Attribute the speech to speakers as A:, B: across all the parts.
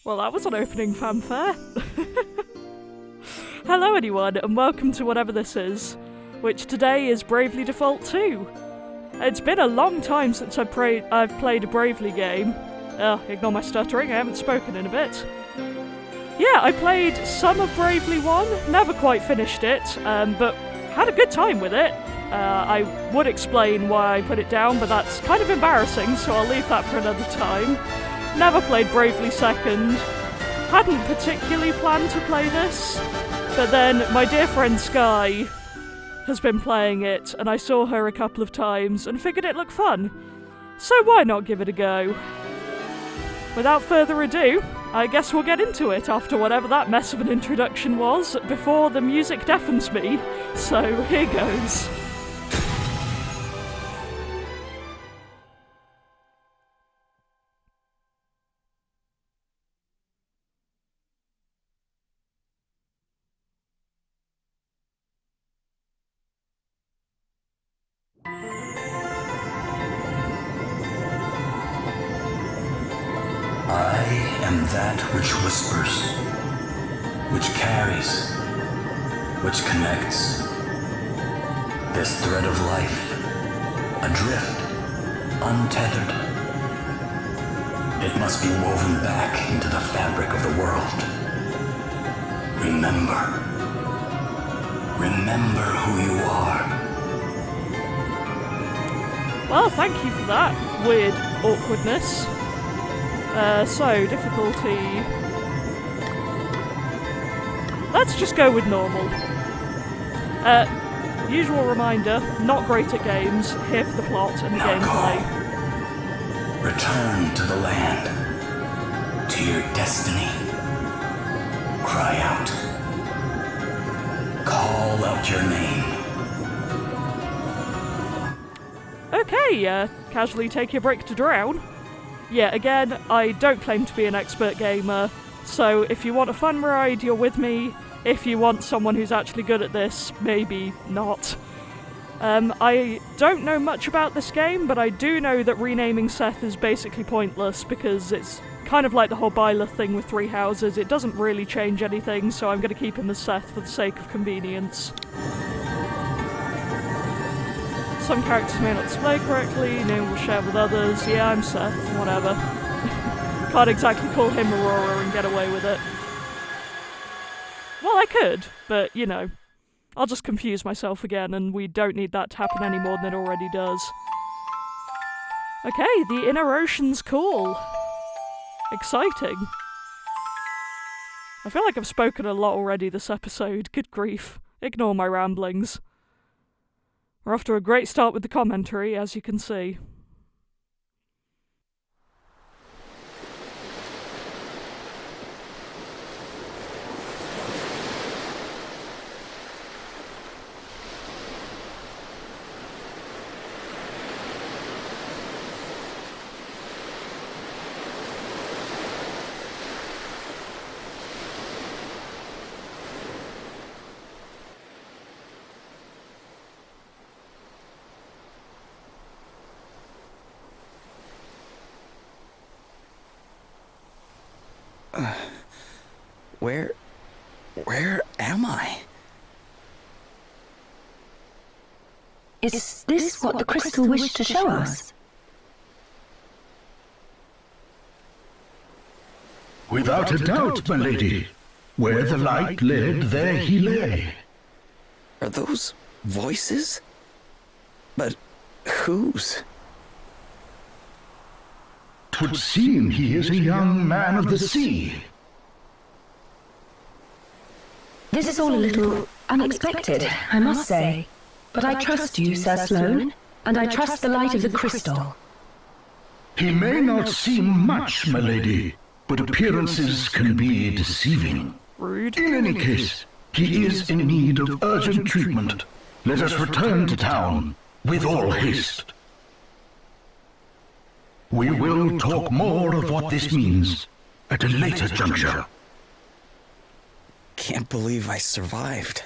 A: Well, that was an opening fanfare. Hello everyone, and welcome to whatever this is, which today is Bravely Default 2. It's been a long time since I've played a Bravely game. Ignore my stuttering, I haven't spoken in a bit. Yeah, I played some of Bravely 1, never quite finished it, but had a good time with it. I would explain why I put it down, but that's kind of embarrassing, so I'll leave that for another time. Never played Bravely 2nd. Hadn't particularly planned to play this, but then my dear friend Sky has been playing it, and I saw her a couple of times and figured it looked fun. So why not give it a go? Without further ado, I guess we'll get into it after whatever that mess of an introduction was, before the music deafens me. So here goes.
B: I am that which whispers, which carries, which connects. This thread of life, adrift, untethered. It must be woven back into the fabric of the world. Remember. Remember who you are.
A: Well, thank you for that weird awkwardness. So, difficulty... Let's just go with normal. Usual reminder, not great at games, here for the plot and the gameplay.
B: Go. Return to the land, to your destiny. Cry out. Call out your name.
A: Okay, casually take your break to drown. Yeah, again, I don't claim to be an expert gamer, so if you want a fun ride, you're with me. If you want someone who's actually good at this, maybe not. I don't know much about this game, but I do know that renaming Seth is basically pointless, because it's kind of like the whole Byleth thing with Three Houses. It doesn't really change anything, so I'm going to keep him as Seth for the sake of convenience. Some characters may not display correctly, name will share with others. Yeah, I'm Seth, whatever. Can't exactly call him Aurora and get away with it. Well, I could, but, you know, I'll just confuse myself again, and we don't need that to happen any more than it already does. Okay, the Inner Ocean's Call. Exciting. I feel like I've spoken a lot already this episode, good grief. Ignore my ramblings. We're off to a great start with the commentary, as you can see.
B: Where am I?
C: Is this what the crystal wished to show us?
D: Without a doubt, my lady. Where the light led, there he lay.
B: Are those voices? But whose?
D: 'Twould seem he is a young man of the sea.
C: This is all a little unexpected, I must say. But I trust you, Sir Sloane, and I trust the light of the crystal.
D: He may not seem much, my lady, but appearances can be deceiving.
A: Rude.
D: In any case, he is in need of urgent treatment. Let us return to town with all haste. We will talk more of what this means at a later juncture.
B: Can't believe I survived.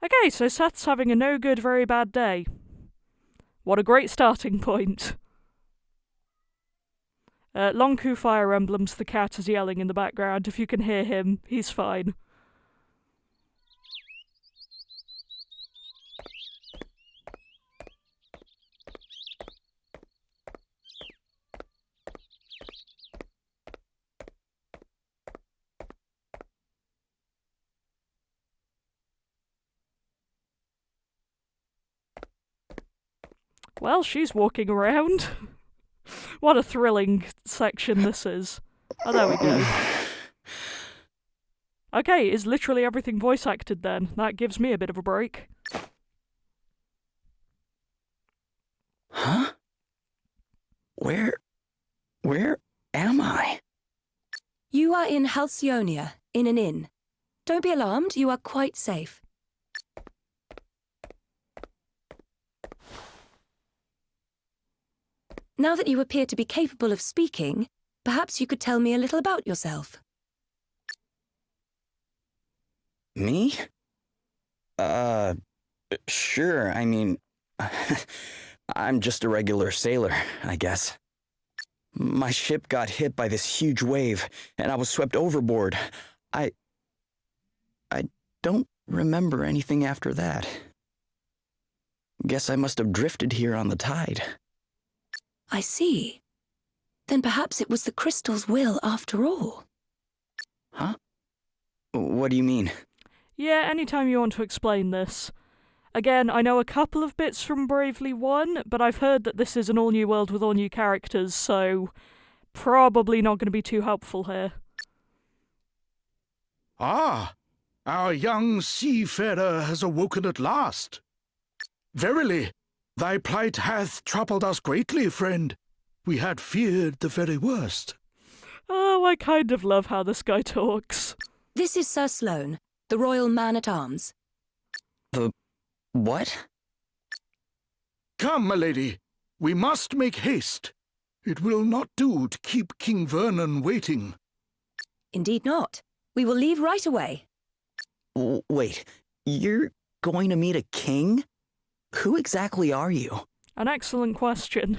A: Okay, so Seth's having a no good, very bad day. What a great starting point. Lonku Fire Emblems, the cat is yelling in the background. If you can hear him, he's fine. Well, she's walking around. What a thrilling section this is. Oh, there we go. Okay, is literally everything voice acted then? That gives me a bit of a break.
B: Huh? Where am I?
C: You are in Halcyonia, in an inn. Don't be alarmed, you are quite safe. Now that you appear to be capable of speaking, perhaps you could tell me a little about yourself.
B: Me? Sure, I mean, I'm just a regular sailor, I guess. My ship got hit by this huge wave, and I was swept overboard. I don't remember anything after that. Guess I must have drifted here on the tide.
C: I see. Then perhaps it was the crystal's will after all.
B: Huh? What do you mean?
A: Yeah, anytime you want to explain this. Again, I know a couple of bits from Bravely 1, but I've heard that this is an all-new world with all new characters, so probably not going to be too helpful here.
D: Ah, our young seafarer has awoken at last. Verily, thy plight hath troubled us greatly, friend. We had feared the very worst.
A: Oh, I kind of love how this guy talks.
C: This is Sir Sloane, the Royal Man-at-Arms.
B: The what?
D: Come, my lady, we must make haste. It will not do to keep King Vernon waiting.
C: Indeed not. We will leave right away.
B: Wait, you're going to meet a king? Who exactly are you?
A: An excellent question.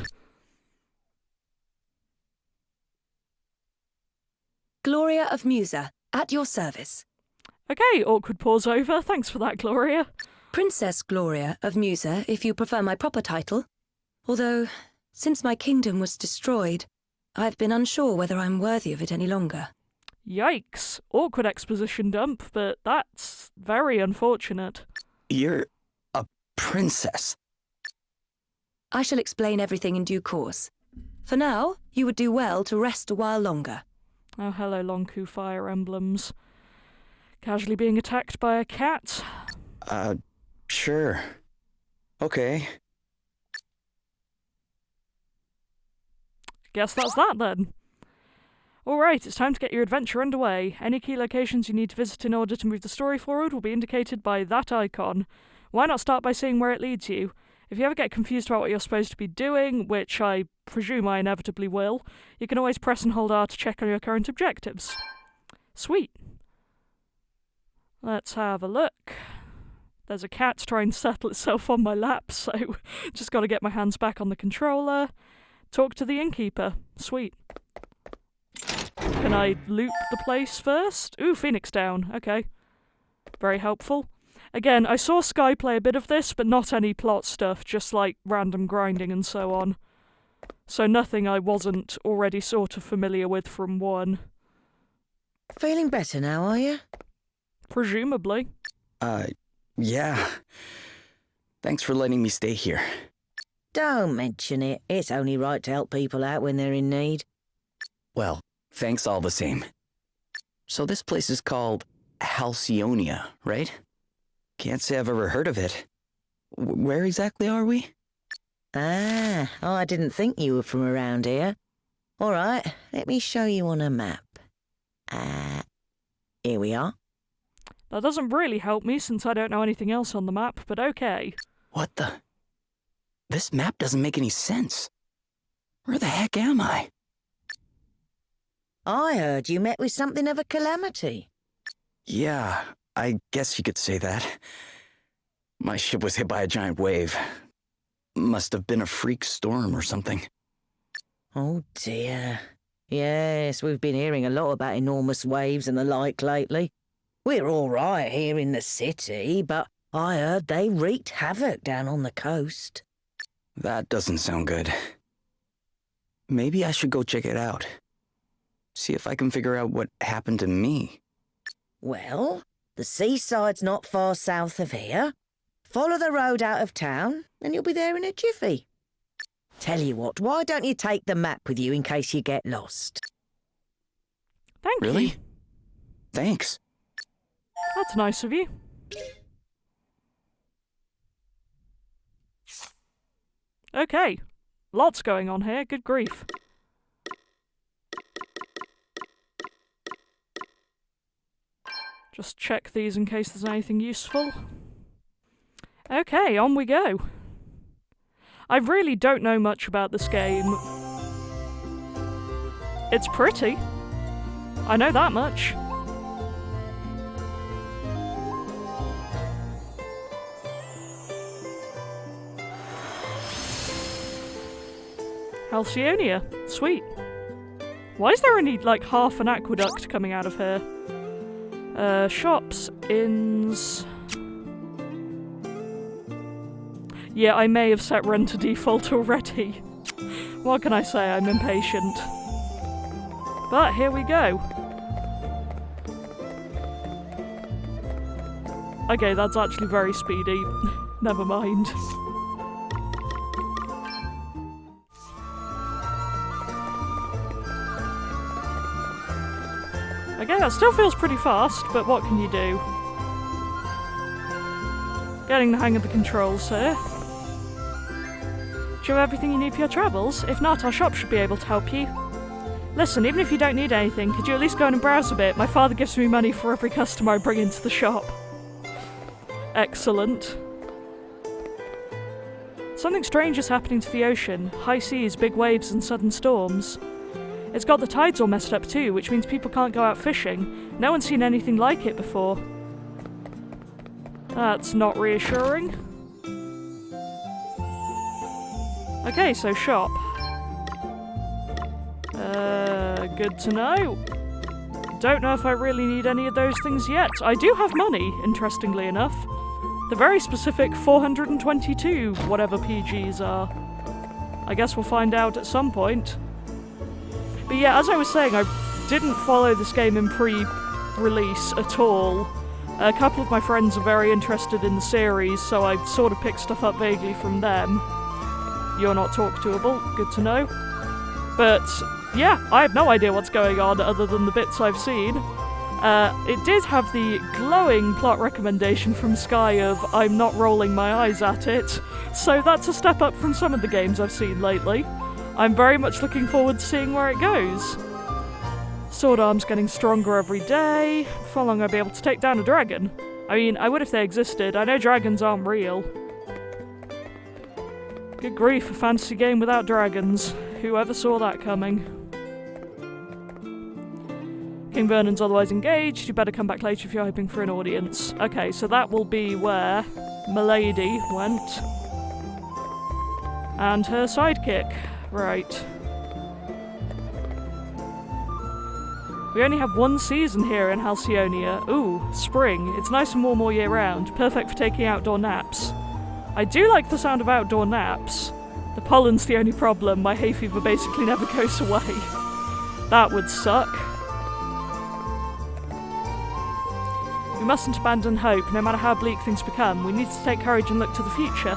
C: Gloria of Musa, at your service.
A: Okay, awkward pause over. Thanks for that, Gloria.
C: Princess Gloria of Musa, if you prefer my proper title. Although, since my kingdom was destroyed, I've been unsure whether I'm worthy of it any longer.
A: Yikes. Awkward exposition dump, but that's very unfortunate.
B: You're a princess.
C: I shall explain everything in due course. For now, you would do well to rest a while longer.
A: Oh, hello, Lonku Fire Emblems. Casually being attacked by a cat?
B: Sure. Okay.
A: Guess that's that then. Alright, it's time to get your adventure underway. Any key locations you need to visit in order to move the story forward will be indicated by that icon. Why not start by seeing where it leads you? If you ever get confused about what you're supposed to be doing, which I presume I inevitably will, you can always press and hold R to check on your current objectives. Sweet. Let's have a look. There's a cat trying to settle itself on my lap, so just gotta get my hands back on the controller. Talk to the innkeeper. Sweet. Can I loot the place first? Ooh, Phoenix down. Okay. Very helpful. Again, I saw Sky play a bit of this, but not any plot stuff, just like random grinding and so on. So nothing I wasn't already sort of familiar with from 1.
E: Feeling better now, are you?
B: Presumably. Yeah. Thanks for letting me stay here.
E: Don't mention it. It's only right to help people out when they're in need.
B: Well, thanks all the same. So this place is called Halcyonia, right? Can't say I've ever heard of it. Where exactly are we?
E: Ah, I didn't think you were from around here. All right, let me show you on a map. Here we are.
A: That doesn't really help me since I don't know anything else on the map, but okay.
B: What the? This map doesn't make any sense. Where the heck am I?
E: I heard you met with something of a calamity.
B: Yeah, I guess you could say that. My ship was hit by a giant wave.
F: Must have been a freak storm or something.
E: Oh dear. Yes, we've been hearing a lot about enormous waves and the like lately. We're all right here in the city, but I heard they wreaked havoc down on the coast.
F: That doesn't sound good. Maybe I should go check it out. See if I can figure out what happened to me.
E: Well, the seaside's not far south of here. Follow the road out of town, and you'll be there in a jiffy. Tell you what, why don't you take the map with you in case you get lost?
A: Thank you.
F: Really? Thanks.
A: That's nice of you. Okay. Lots going on here, good grief. Just check these in case there's anything useful. Okay, on we go. I really don't know much about this game. It's pretty. I know that much. Halcyonia. Sweet. Why is there only, like, half an aqueduct coming out of here? Shops, inns... Yeah, I may have set rent to default already. What can I say? I'm impatient. But here we go. Okay, that's actually very speedy. Never mind. Okay, that still feels pretty fast, but what can you do? Getting the hang of the controls here. Do you have everything you need for your travels? If not, our shop should be able to help you. Listen, even if you don't need anything, could you at least go in and browse a bit? My father gives me money for every customer I bring into the shop. Excellent. Something strange is happening to the ocean. High seas, big waves and sudden storms. It's got the tides all messed up too, which means people can't go out fishing. No one's seen anything like it before. That's not reassuring. Okay, so shop. Good to know. Don't know if I really need any of those things yet. I do have money, interestingly enough. The very specific 422 whatever PGs are. I guess we'll find out at some point. But yeah, as I was saying, I didn't follow this game in pre-release at all. A couple of my friends are very interested in the series, so I sort of picked stuff up vaguely from them. You're not talk-toable, good to know. But yeah, I have no idea what's going on other than the bits I've seen. It did have the glowing plot recommendation from Sky of I'm not rolling my eyes at it, so that's a step up from some of the games I've seen lately. I'm very much looking forward to seeing where it goes. Sword arm's getting stronger every day. Before long I'll be able to take down a dragon. I mean, I would if they existed. I know dragons aren't real. Good grief, a fantasy game without dragons. Whoever saw that coming? King Vernon's otherwise engaged. You better come back later if you're hoping for an audience. Okay, so that will be where Milady went. And her sidekick. Right. We only have one season here in Halcyonia. Ooh, spring. It's nice and warm all year round. Perfect for taking outdoor naps. I do like the sound of outdoor naps. The pollen's the only problem. My hay fever basically never goes away. That would suck. We mustn't abandon hope, no matter how bleak things become. We need to take courage and look to the future.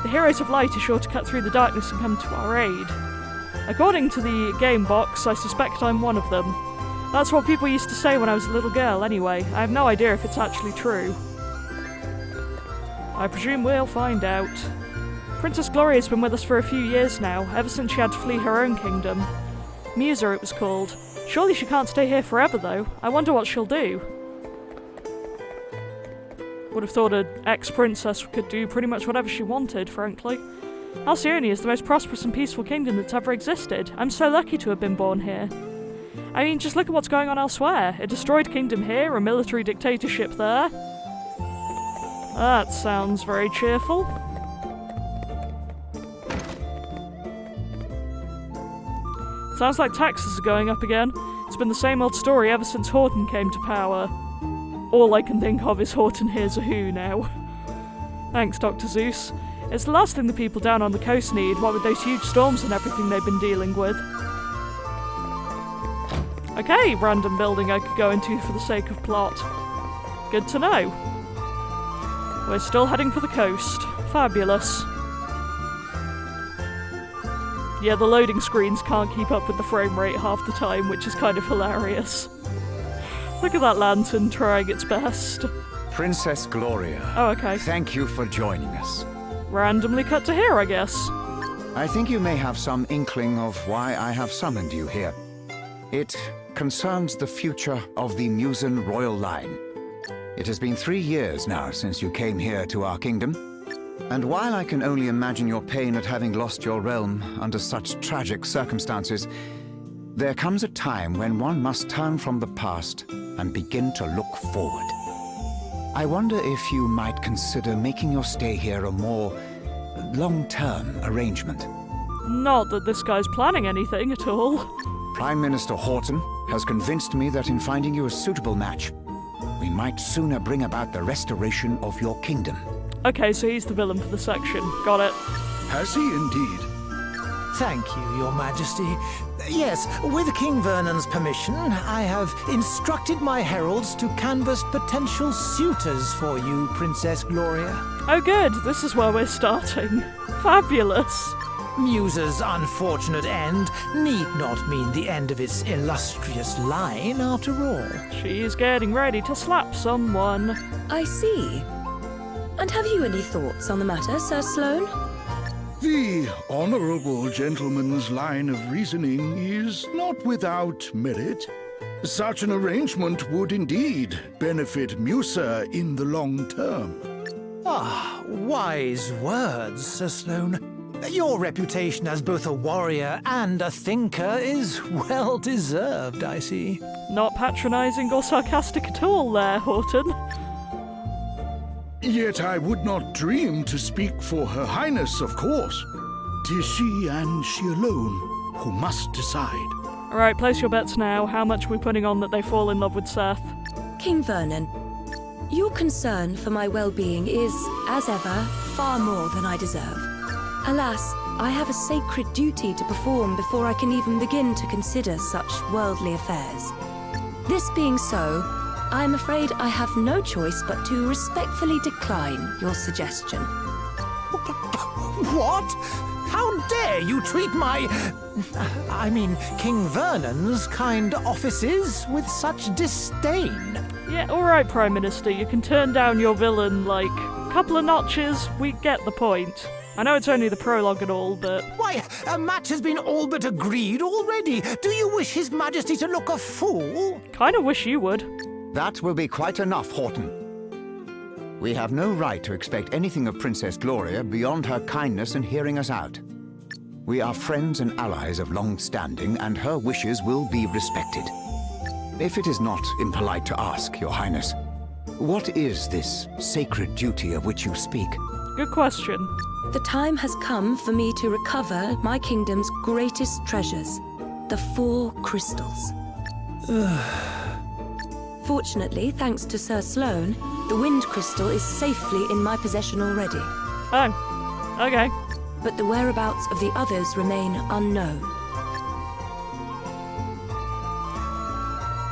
A: The heroes of light are sure to cut through the darkness and come to our aid. According to the game box, I suspect I'm one of them. That's what people used to say when I was a little girl, anyway. I have no idea if it's actually true. I presume we'll find out. Princess Gloria's been with us for a few years now, ever since she had to flee her own kingdom. Musa, it was called. Surely she can't stay here forever, though. I wonder what she'll do. Would have thought an ex-princess could do pretty much whatever she wanted, frankly. Halcyonia is the most prosperous and peaceful kingdom that's ever existed. I'm so lucky to have been born here. I mean, just look at what's going on elsewhere. A destroyed kingdom here, a military dictatorship there. That sounds very cheerful. Sounds like taxes are going up again. It's been the same old story ever since Horton came to power. All I can think of is Horton hears a who now. Thanks, Dr. Zeus. It's the last thing the people down on the coast need, what with those huge storms and everything they've been dealing with. Okay, random building I could go into for the sake of plot. Good to know. We're still heading for the coast. Fabulous. Yeah, the loading screens can't keep up with the frame rate half the time, which is kind of hilarious. Look at that lantern trying its best.
G: Princess Gloria.
A: Oh, okay.
G: Thank you for joining us.
A: Randomly cut to here, I guess.
G: I think you may have some inkling of why I have summoned you here. It concerns the future of the Musen royal line. It has been 3 years now since you came here to our kingdom, and while I can only imagine your pain at having lost your realm under such tragic circumstances, there comes a time when one must turn from the past and begin to look forward. I wonder if you might consider making your stay here a more long-term arrangement.
A: Not that this guy's planning anything at all.
G: Prime Minister Horton has convinced me that in finding you a suitable match, we might sooner bring about the restoration of your kingdom.
A: Okay, so he's the villain for the section. Got it.
D: Has he indeed?
H: Thank you, Your Majesty. Yes, with King Vernon's permission, I have instructed my heralds to canvass potential suitors for you, Princess Gloria.
A: Oh good, this is where we're starting. Fabulous.
H: Musa's unfortunate end need not mean the end of its illustrious line, after all.
A: She's getting ready to slap someone.
C: I see. And have you any thoughts on the matter, Sir Sloane?
D: The honorable gentleman's line of reasoning is not without merit. Such an arrangement would indeed benefit Musa in the long term.
H: Ah, wise words, Sir Sloane. Your reputation as both a warrior and a thinker is well deserved, I see.
A: Not patronising or sarcastic at all there, Horton.
D: Yet I would not dream to speak for Her Highness, of course. 'Tis she and she alone who must decide.
A: Alright, place your bets now. How much are we putting on that they fall in love with Seth?
C: King Vernon, your concern for my well-being is, as ever, far more than I deserve. Alas, I have a sacred duty to perform before I can even begin to consider such worldly affairs. This being so, I am afraid I have no choice but to respectfully decline your suggestion.
H: What? How dare you treat King Vernon's kind offices with such disdain?
A: Yeah, alright, Prime Minister, you can turn down your villain, like, a couple of notches, we get the point. I know it's only the prologue and all, but...
H: Why, a match has been all but agreed already. Do you wish His Majesty to look a fool?
A: Kinda wish you would.
G: That will be quite enough, Horton. We have no right to expect anything of Princess Gloria beyond her kindness in hearing us out. We are friends and allies of long standing, and her wishes will be respected. If it is not impolite to ask, Your Highness, what is this sacred duty of which you speak?
A: Good question.
C: The time has come for me to recover my kingdom's greatest treasures, the 4 crystals. Fortunately, thanks to Sir Sloane, the wind crystal is safely in my possession already.
A: Oh, okay.
C: But the whereabouts of the others remain unknown.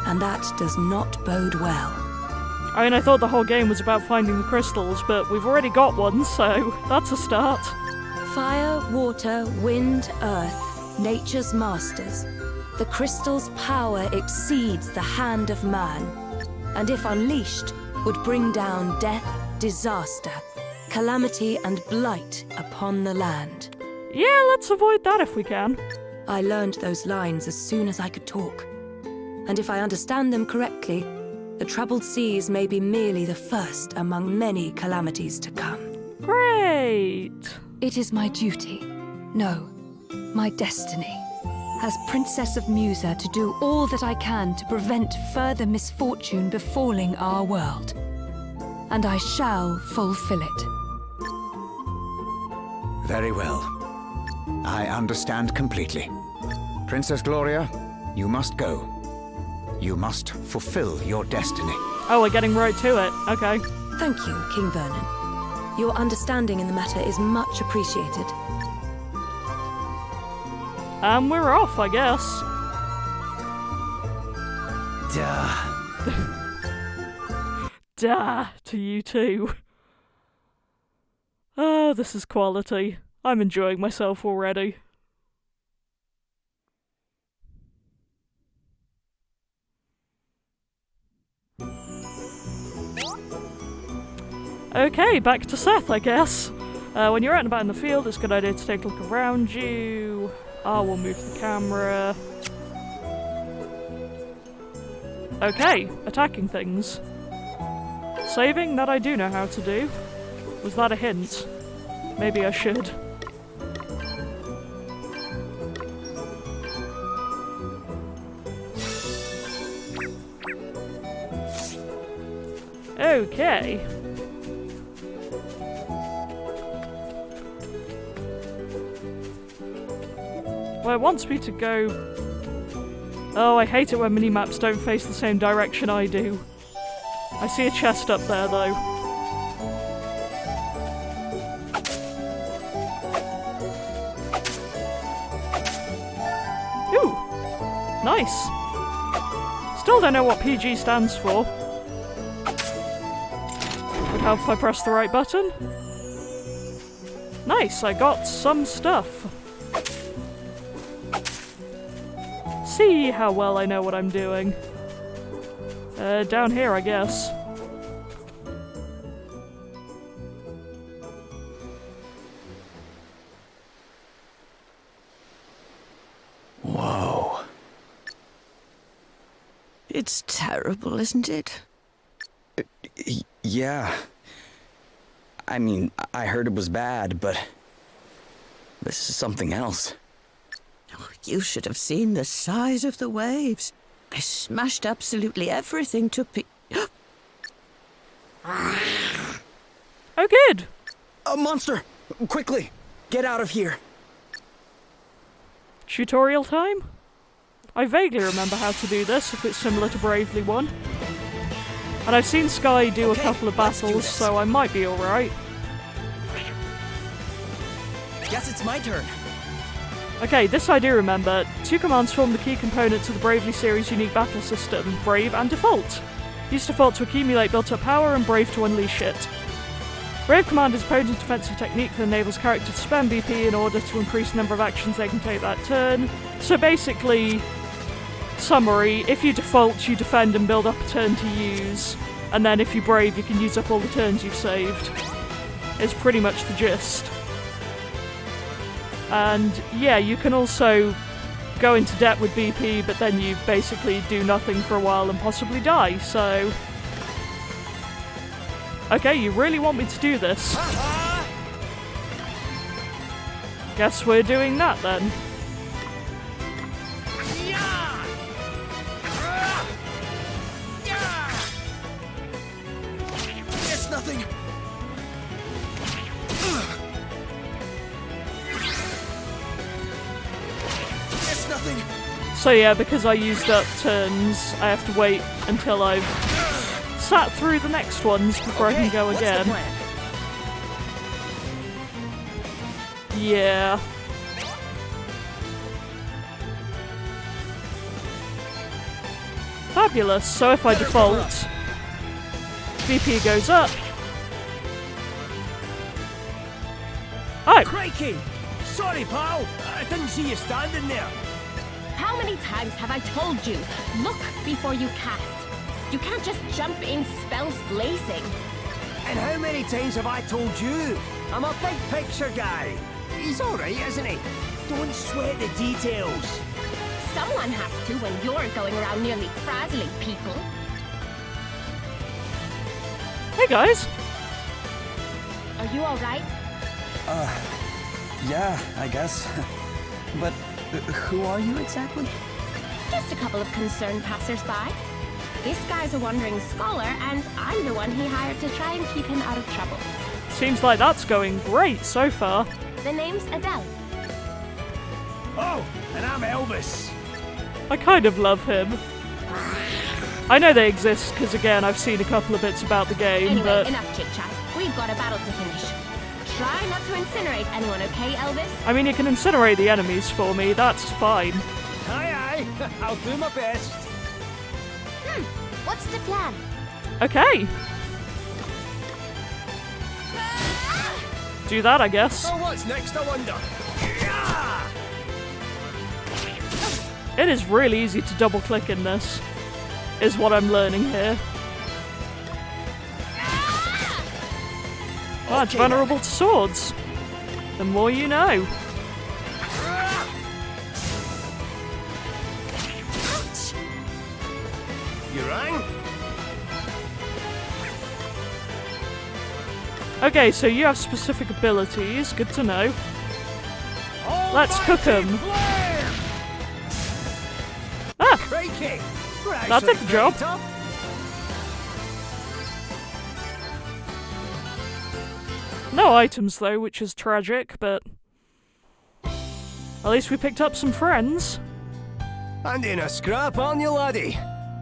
C: And that does not bode well.
A: I mean, I thought the whole game was about finding the crystals, but we've already got one, so that's a start.
C: Fire, water, wind, earth, nature's masters. The crystal's power exceeds the hand of man, and if unleashed, would bring down death, disaster, calamity and blight upon the land.
A: Yeah, let's avoid that if we can.
C: I learned those lines as soon as I could talk. And if I understand them correctly, the troubled seas may be merely the first among many calamities to come.
A: Great!
I: It is my duty, no, my destiny, as Princess of Musa to do all that I can to prevent further misfortune befalling our world. And I shall fulfill it.
G: Very well. I understand completely. Princess Gloria, you must go. You must fulfill your destiny.
A: Oh, we're getting right to it. Okay.
C: Thank you, King Vernon. Your understanding in the matter is much appreciated.
A: And we're off, I guess.
H: Duh.
A: Duh to you too. Oh, this is quality. I'm enjoying myself already. Okay, back to Seth, I guess. When you're out and about in the field, it's a good idea to take a look around you. We'll move the camera. Okay, attacking things. Saving, that I do know how to do. Was that a hint? Maybe I should. Okay. Well, it wants me to go... Oh, I hate it when mini-maps don't face the same direction I do. I see a chest up there, though. Ooh! Nice! Still don't know what PG stands for. Would help if I press the right button. Nice, I got some stuff. See how well I know what I'm doing. Down here, I guess.
F: Whoa.
E: It's terrible, isn't it?
F: Yeah. I mean, I heard it was bad, but this is something else.
E: Oh, you should have seen the size of the waves. They smashed absolutely everything to
A: Oh, good!
F: A monster! Quickly! Get out of here!
A: Tutorial time? I vaguely remember how to do this, if it's similar to Bravely 1. And I've seen Sky do a couple of battles, so I might be alright.
F: Guess it's my turn.
A: Okay, this I do remember. Two commands form the key components of the Bravely series' unique battle system, Brave and Default. Use Default to accumulate built-up power and Brave to unleash it. Brave command is a potent defensive technique that enables characters to spend BP in order to increase the number of actions they can take that turn. So basically, summary, if you default, you defend and build up a turn to use, and then if you Brave, you can use up all the turns you've saved. Is pretty much the gist. And yeah, you can also go into debt with BP, but then you basically do nothing for a while and possibly die, so... Okay, you really want me to do this. Guess we're doing that then.
F: It's nothing! It's nothing!
A: So yeah, because I used up turns, I have to wait until I've sat through the next ones before I can go again. Yeah. Fabulous, so if I default, BP goes up. Oh!
J: Crikey! Sorry, pal. I didn't see you standing there.
K: How many times have I told you? Look before you cast. You can't just jump in spells blazing.
J: And how many times have I told you? I'm a big picture guy. He's alright, isn't he? Don't sweat the details.
K: Someone has to when you're going around nearly frazzling people.
A: Hey guys!
K: Are you alright?
F: Yeah, I guess. But who are you exactly?
K: Just a couple of concerned passers-by. This guy's a wandering scholar, and I'm the one he hired to try and keep him out of trouble.
A: Seems like that's going great so far.
K: The name's Adele.
J: Oh, and I'm Elvis.
A: I kind of love him. I know they exist because, again, I've seen a couple of bits about the game,
K: Anyway,
A: but...
K: enough chit-chat. We've got a battle to finish. Try not to incinerate anyone, okay, Elvis?
A: I mean, you can incinerate the enemies for me, that's fine.
J: Aye, aye. I'll do my best.
K: What's the plan?
A: Okay. Do that, I guess.
J: So what's next, I wonder? Yeah!
A: It is really easy to double-click in this, is what I'm learning here. Ah, it's vulnerable to swords. The more you know.
J: You rang?
A: Okay, so you have specific abilities. Good to know. Let's cook them. Ah!
J: Crikey!
A: That did the job. No items though, which is tragic, but at least we picked up some friends.
J: And in a scrap, aren't you, laddie?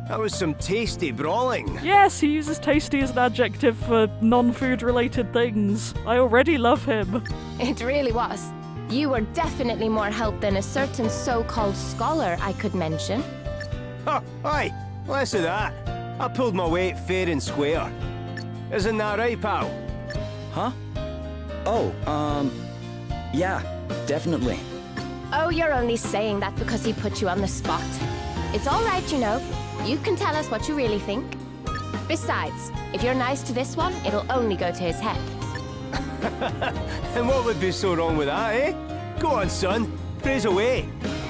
J: That was some tasty brawling.
A: Yes, he uses tasty as an adjective for non-food related things. I already love him.
K: It really was. You were definitely more help than a certain so-called scholar I could mention.
J: Oh, aye, less of that. I pulled my weight fair and square. Isn't that right, pal?
F: Huh? Oh, yeah, definitely.
K: Oh, you're only saying that because he put you on the spot. It's all right, you know. You can tell us what you really think. Besides, if you're nice to this one, it'll only go to his head.
J: And what would be so wrong with that, eh? Go on, son. Praise away.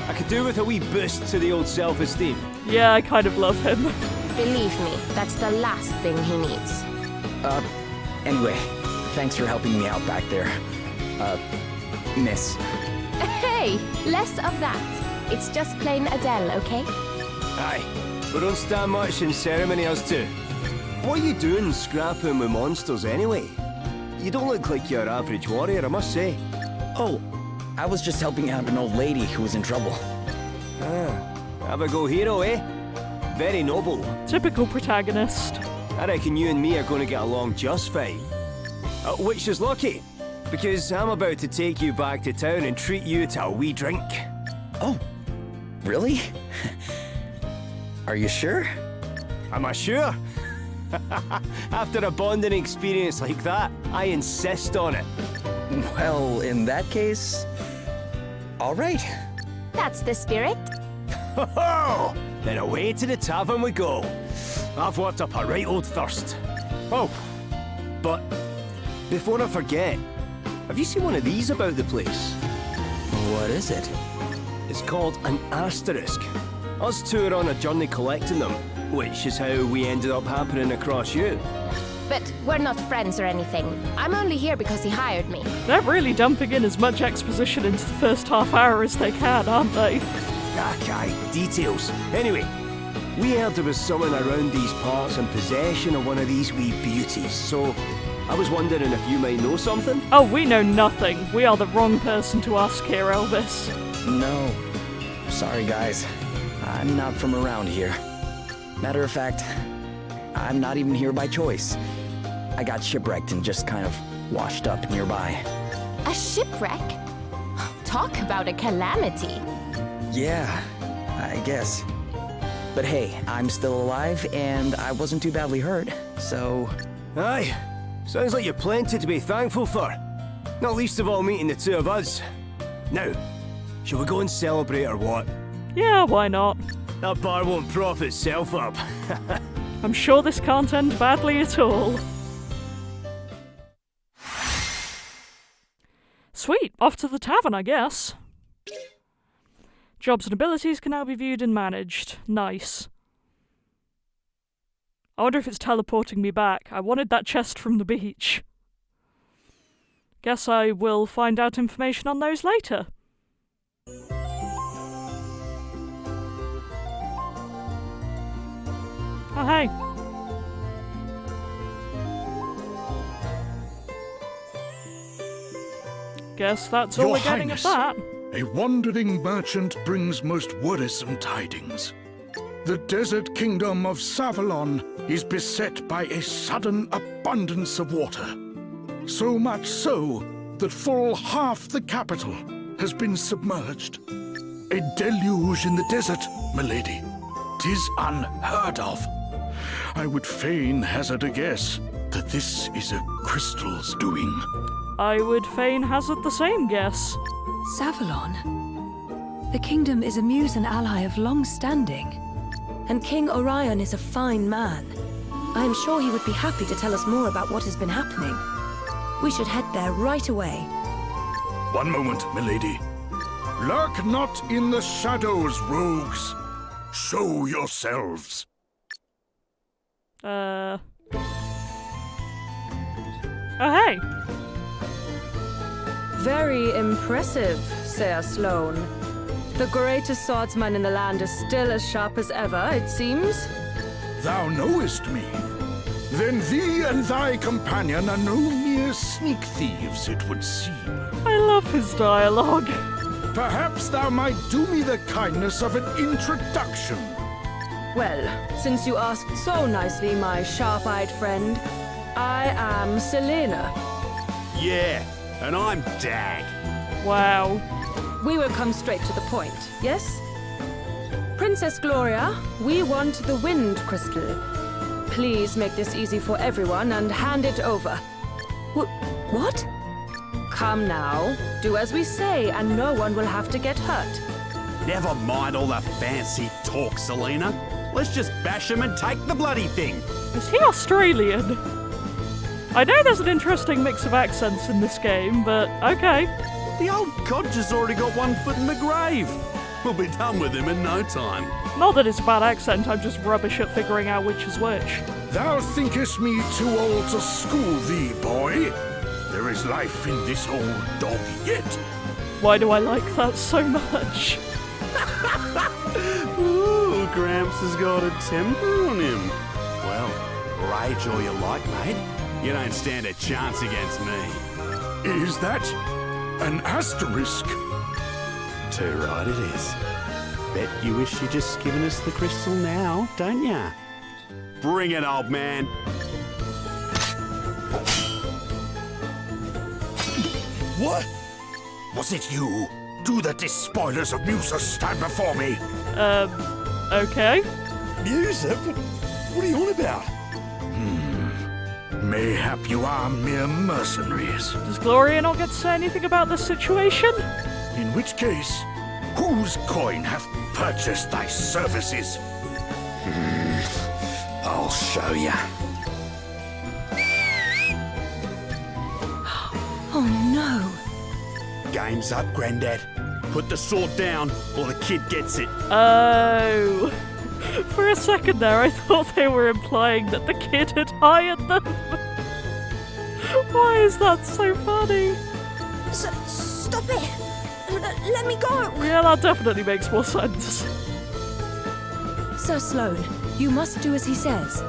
J: I could do with a wee boost to the old self-esteem.
A: Yeah, I kind of love him.
K: Believe me, that's the last thing he needs.
F: Anyway, thanks for helping me out back there. Miss.
K: Hey, less of that. It's just plain Adele, okay?
J: Aye, we don't stand much in ceremony, us two. What are you doing scrapping with monsters anyway? You don't look like your average warrior, I must say.
F: Oh, I was just helping out an old lady who was in trouble.
J: Ah, have a go hero, eh? Very noble.
A: Typical protagonist.
J: I reckon you and me are going to get along just fine. Which is lucky, because I'm about to take you back to town and treat you to a wee drink.
F: Oh, really? Are you sure?
J: Am I sure? After a bonding experience like that, I insist on it.
F: Well, in that case, all right.
K: That's the spirit.
J: Ho-ho! Then away to the tavern we go. I've worked up a right old thirst. Oh, but before I forget, have you seen one of these about the place?
F: What is it?
J: It's called an asterisk. Us two are on a journey collecting them, which is how we ended up happening across you.
K: But we're not friends or anything. I'm only here because he hired me.
A: They're really dumping in as much exposition into the first half hour as they can, aren't they?
J: Okay, details. Anyway, we heard there was someone around these parts in possession of one of these wee beauties, so I was wondering if you might know something?
A: Oh, we know nothing. We are the wrong person to ask here, Elvis.
F: No. Sorry, guys. I'm not from around here. Matter of fact, I'm not even here by choice. I got shipwrecked and just kind of washed up nearby.
K: A shipwreck? Talk about a calamity.
F: Yeah, I guess. But hey, I'm still alive and I wasn't too badly hurt, so...
J: Aye, sounds like you're plenty to be thankful for. Not least of all meeting the two of us. Now, shall we go and celebrate or what?
A: Yeah, why not?
J: That bar won't prop itself up.
A: I'm sure this can't end badly at all. Sweet, off to the tavern, I guess. Jobs and abilities can now be viewed and managed. Nice. I wonder if it's teleporting me back. I wanted that chest from the beach. Guess I will find out information on those later. Oh, hey. Guess that's all
D: Your
A: we're getting of
D: Highness,
A: that.
D: A wandering merchant brings most worrisome tidings. The desert kingdom of Savalon is beset by a sudden abundance of water. So much so that full half the capital has been submerged. A deluge in the desert, milady. 'Tis unheard of. I would fain hazard a guess that this is a crystal's doing.
A: I would fain hazard the same guess.
I: Savalon? The kingdom is a Musen ally of long standing.
C: And King Orion is a fine man. I am sure he would be happy to tell us more about what has been happening. We should head there right away.
D: One moment, milady. Lurk not in the shadows, rogues. Show yourselves.
A: Oh, hey.
L: Very impressive, Sir Sloane. The greatest swordsman in the land is still as sharp as ever, it seems.
D: Thou knowest me. Then thee and thy companion are no mere sneak thieves, it would seem.
A: I love his dialogue.
D: Perhaps thou might do me the kindness of an introduction.
L: Well, since you asked so nicely, my sharp-eyed friend, I am Selena.
J: Yeah, and I'm Dag.
A: Wow.
L: We will come straight to the point, yes? Princess Gloria, we want the Wind Crystal. Please make this easy for everyone and hand it over.
C: What?
L: Come now, do as we say and no one will have to get hurt.
J: Never mind all the fancy talk, Selena. Let's just bash him and take the bloody thing.
A: Is he Australian? I know there's an interesting mix of accents in this game, but okay.
J: The old codger's already got one foot in the grave. We'll be done with him in no time.
A: Not that it's a bad accent, I'm just rubbish at figuring out which is which.
D: Thou thinkest me too old to school thee, boy? There is life in this old dog yet.
A: Why do I like that so much?
J: Ooh, Gramps has got a temper on him. Well, rage all you like, mate. You don't stand a chance against me.
D: Is that an asterisk?
J: Too right it is. Bet you wish you'd just given us the crystal now, don't ya? Bring it, old man.
D: What? Was it you? Do the despoilers of Musa stand before me?
A: Okay.
D: Musa? What are you on about? Mayhap you are mere mercenaries.
A: Does Gloria not get to say anything about this situation?
D: In which case, whose coin hath purchased thy services? I'll show ya.
C: Oh no.
J: Game's up, Grandad. Put the sword down, or the kid gets it.
A: Oh. For a second there, I thought they were implying that the kid had hired them. Why is that so funny?
C: Stop it! Let me go!
A: Yeah, that definitely makes more sense.
C: Sir Sloane, you must do as he says.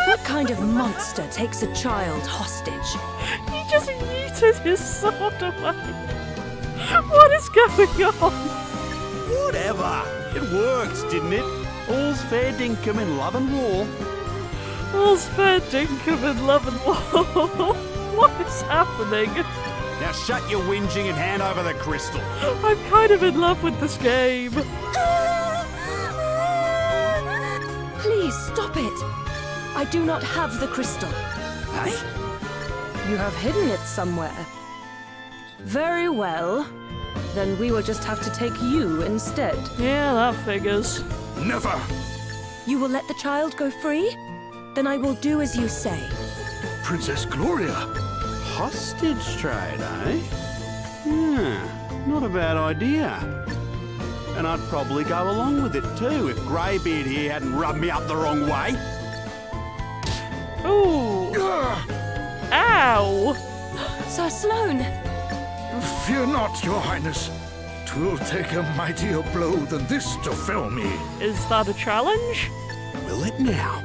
C: What kind of monster takes a child hostage?
A: He just yeeted his sword away. What is going on?
J: Whatever. It worked, didn't it? All's fair dinkum in love and war.
A: All's fair dinkum in love and war. What is happening?
J: Now shut your whinging and hand over the crystal.
A: I'm kind of in love with this game.
C: Please stop it! I do not have the crystal.
J: Hey?
L: You have hidden it somewhere. Very well. Then we will just have to take you instead.
A: Yeah, that figures.
D: Never!
C: You will let the child go free? Then I will do as you say.
D: Princess Gloria!
J: Hostage trade, eh? Not a bad idea. And I'd probably go along with it too if Greybeard here hadn't rubbed me up the wrong way.
A: Ooh. Ow!
C: Sir Sloane!
D: Fear not, your highness. 'Twill take a mightier blow than this to fell me.
A: Is that a challenge?
J: Will it now?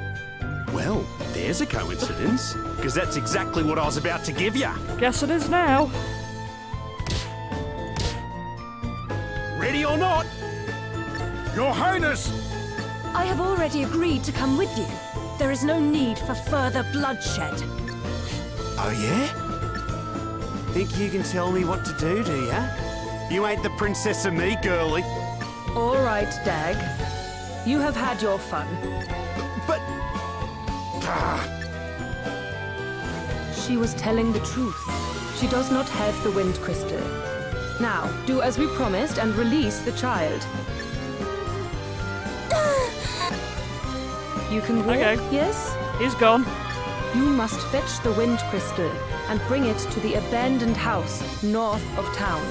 J: Well, there's a coincidence, because that's exactly what I was about to give you.
A: Guess it is now.
J: Ready or not?
D: Your Highness!
C: I have already agreed to come with you. There is no need for further bloodshed.
J: Oh, yeah? Think you can tell me what to do ya? You ain't the princess of me, girlie.
L: All right, Dag. You have had your fun.
J: But...
L: She was telling the truth. She does not have the wind crystal. Now, do as we promised and release the child. You can walk,
A: Okay.
L: yes?
A: He's gone.
L: You must fetch the wind crystal and bring it to the abandoned house north of town.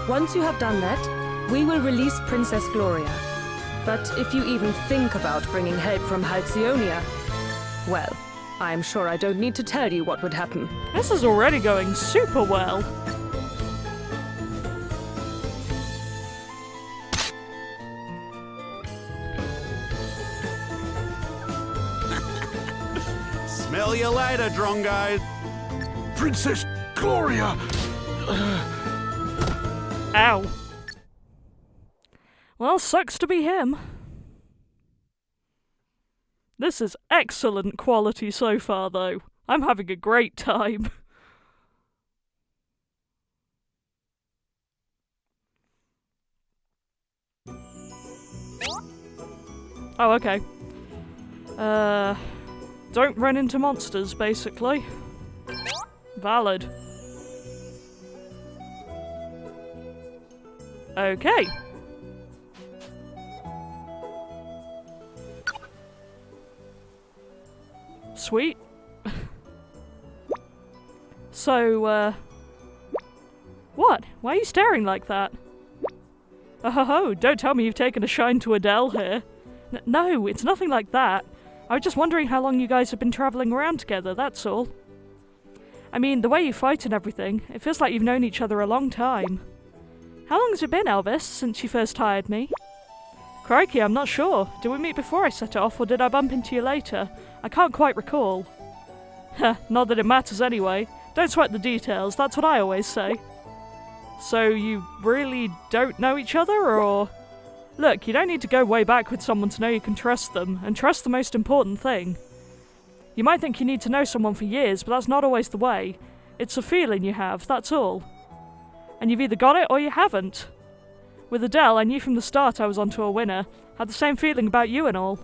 L: Once you have done that, we will release Princess Gloria. But if you even think about bringing help from Halcyonia, well, I'm sure I don't need to tell you what would happen.
A: This is already going super well.
J: Smell you later, Drongo.
D: Princess Gloria!
A: Ow. Well, sucks to be him. This is excellent quality so far, though. I'm having a great time. Oh, okay. Don't run into monsters, basically. Valid. Okay. Sweet. So, what? Why are you staring like that? Oh, don't tell me you've taken a shine to Adele here. No, it's nothing like that. I was just wondering how long you guys have been travelling around together, that's all. I mean, the way you fight and everything, it feels like you've known each other a long time. How long has it been, Elvis, since you first hired me? Crikey, I'm not sure. Did we meet before I set off, or did I bump into you later? I can't quite recall. Heh, not that it matters anyway. Don't sweat the details, that's what I always say. So you really don't know each other, or...? Look, you don't need to go way back with someone to know you can trust them, and trust's the most important thing. You might think you need to know someone for years, but that's not always the way. It's a feeling you have, that's all. And you've either got it or you haven't. With Adele, I knew from the start I was onto a winner. Had the same feeling about you and all.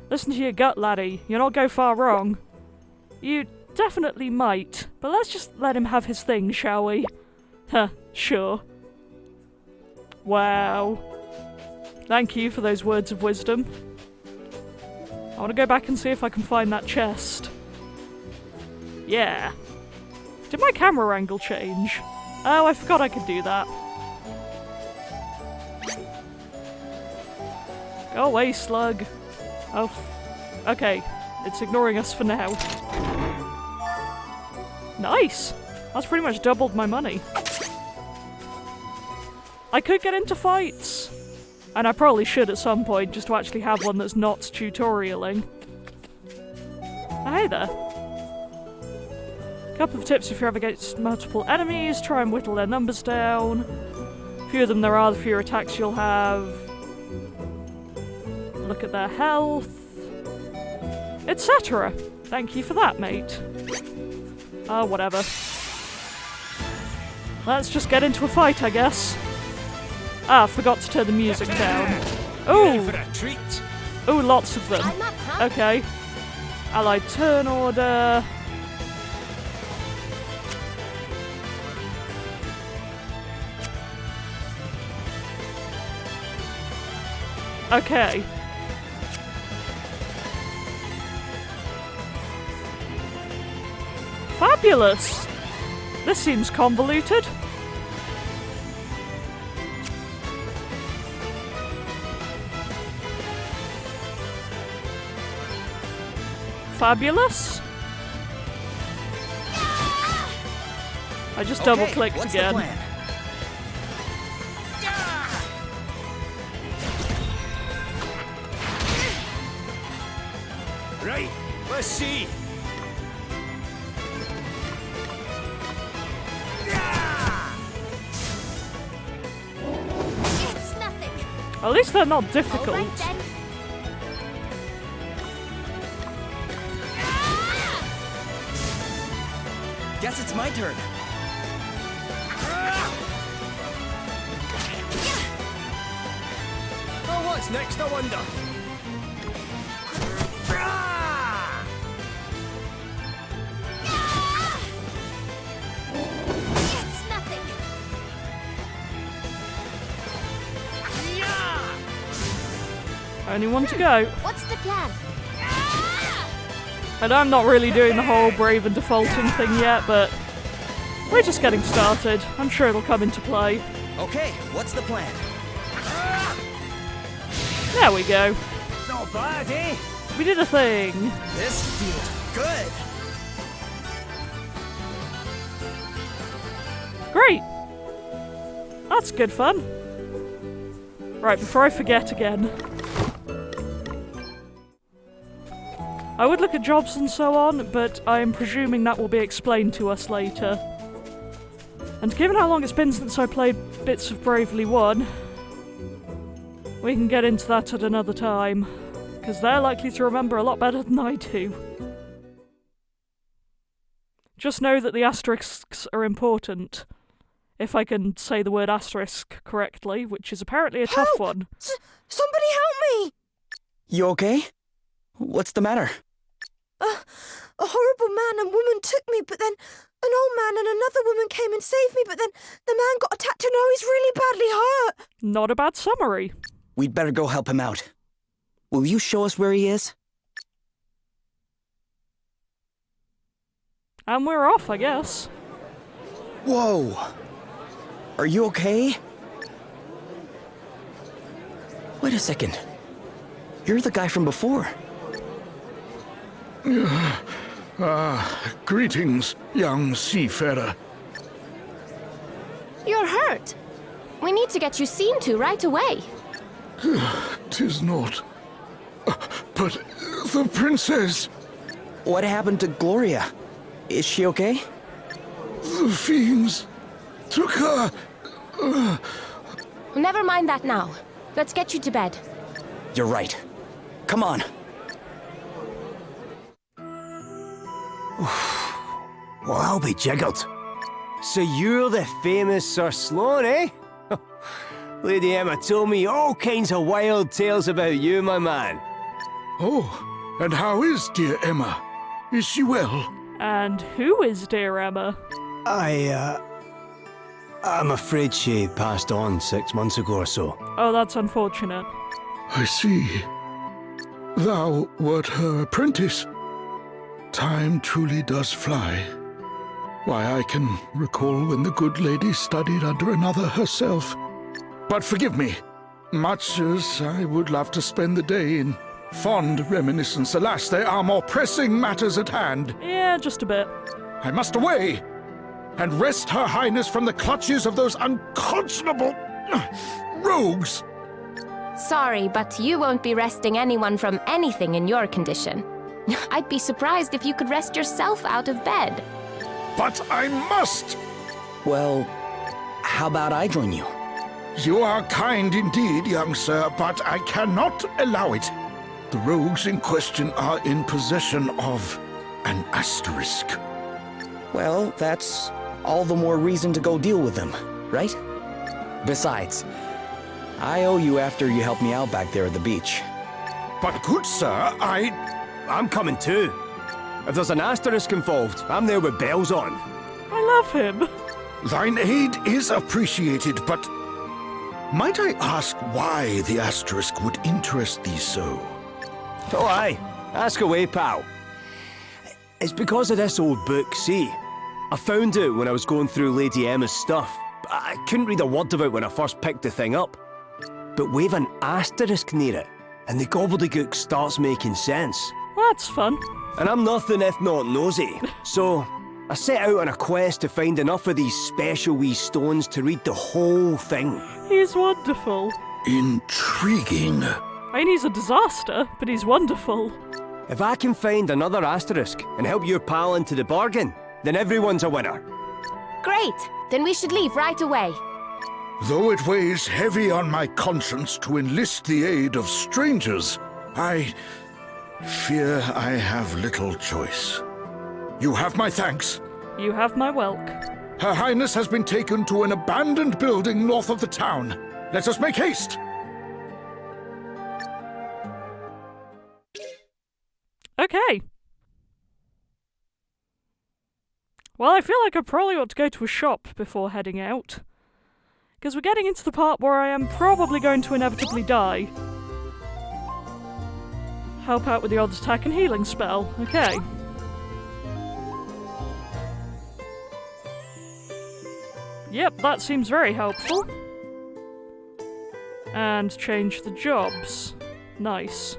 A: Listen to your gut, laddie. You'll not go far wrong. You definitely might, but let's just let him have his thing, shall we? Huh, sure. Wow. Thank you for those words of wisdom. I want to go back and see if I can find that chest. Yeah. Did my camera angle change? Oh, I forgot I could do that. Go away, slug. Oh, okay. It's ignoring us for now. Nice! That's pretty much doubled my money. I could get into fights. And I probably should at some point, just to actually have one that's not tutorialing. Oh, hey there. Couple of tips if you're ever against multiple enemies, try and whittle their numbers down. The fewer of them there are, the fewer attacks you'll have. Look at their health. Etc. Thank you for that, mate. Oh, whatever. Let's just get into a fight, I guess. Ah, forgot to turn the music down. Ooh! Ooh, lots of them. Okay. Allied turn order. Okay. Fabulous! This seems convoluted. Fabulous. I just double-clicked again.
J: Right, let's see.
K: It's nothing.
A: At least they're not difficult.
K: All right, then.
F: Guess it's my turn.
J: Oh, what's next, I wonder?
K: It's nothing.
A: Only one to go.
K: What's the plan?
A: And I'm not really doing the whole brave and defaulting thing yet, but we're just getting started. I'm sure it'll come into play.
F: Okay, what's the plan?
A: There we go.
J: Not bad, eh?
A: We did a thing.
F: This feels good.
A: Great. That's good fun. Right, before I forget again. I would look at jobs and so on, but I'm presuming that will be explained to us later. And given how long it's been since I played bits of Bravely 1, we can get into that at another time, because they're likely to remember a lot better than I do. Just know that the asterisks are important, if I can say the word asterisk correctly, which is apparently a tough one.
M: Somebody help me!
F: You okay? What's the matter?
M: A horrible man and woman took me, but then an old man and another woman came and saved me, but then the man got attacked and now he's really badly hurt.
A: Not a bad summary.
F: We'd better go help him out. Will you show us where he is?
A: And we're off, I guess.
F: Whoa! Are you okay? Wait a second. You're the guy from before.
D: Greetings, young seafarer.
K: You're hurt. We need to get you seen to right away.
D: 'Tis not. But the princess,
F: What happened to Gloria? Is she okay?
D: the fiends took her.
K: Never mind that now. Let's get you to bed.
F: You're right. Come on.
J: Well, I'll be jiggered. So you're the famous Sir Sloan, eh? Lady Emma told me all kinds of wild tales about you, my man.
D: Oh, and how is dear Emma? Is she well?
A: And who is dear Emma?
J: I'm afraid she passed on 6 months ago or so.
A: Oh, that's unfortunate.
D: I see. Thou wert her apprentice. Time truly does fly. Why, I can recall when the good lady studied under another herself. But forgive me, much as I would love to spend the day in fond reminiscence, alas, there are more pressing matters at hand.
A: Yeah, just a bit.
D: I must away and wrest her highness from the clutches of those unconscionable rogues.
K: Sorry, but you won't be resting anyone from anything in your condition. I'd be surprised if you could rest yourself out of bed.
D: But I must!
F: Well, how about I join you?
D: You are kind indeed, young sir, but I cannot allow it. The rogues in question are in possession of an asterisk.
F: Well, that's all the more reason to go deal with them, right? Besides, I owe you after you helped me out back there at the beach.
D: But good sir,
J: I'm coming too. If there's an asterisk involved, I'm there with bells on.
A: I love him.
D: Thine aid is appreciated, but might I ask why the asterisk would interest thee so?
J: Oh, aye. Ask away, pal. It's because of this old book, see? I found it when I was going through Lady Emma's stuff. I couldn't read a word of it when I first picked the thing up. But wave an asterisk near it, and the gobbledygook starts making sense.
A: That's fun.
J: And I'm nothing if not nosy. So I set out on a quest to find enough of these special wee stones to read the whole thing.
A: He's wonderful.
D: Intriguing.
A: I mean, he's a disaster, but he's wonderful.
J: If I can find another asterisk and help your pal into the bargain, then everyone's a winner.
K: Great! Then we should leave right away.
D: Though it weighs heavy on my conscience to enlist the aid of strangers, I fear I have little choice. You have my thanks.
A: You have my welk.
D: Her Highness has been taken to an abandoned building north of the town. Let us make haste.
A: Okay. Well, I feel like I probably ought to go to a shop before heading out. Because we're getting into the part where I am probably going to inevitably die. Help out with the odd attack and healing spell. Okay. Yep, that seems very helpful. And change the jobs. Nice.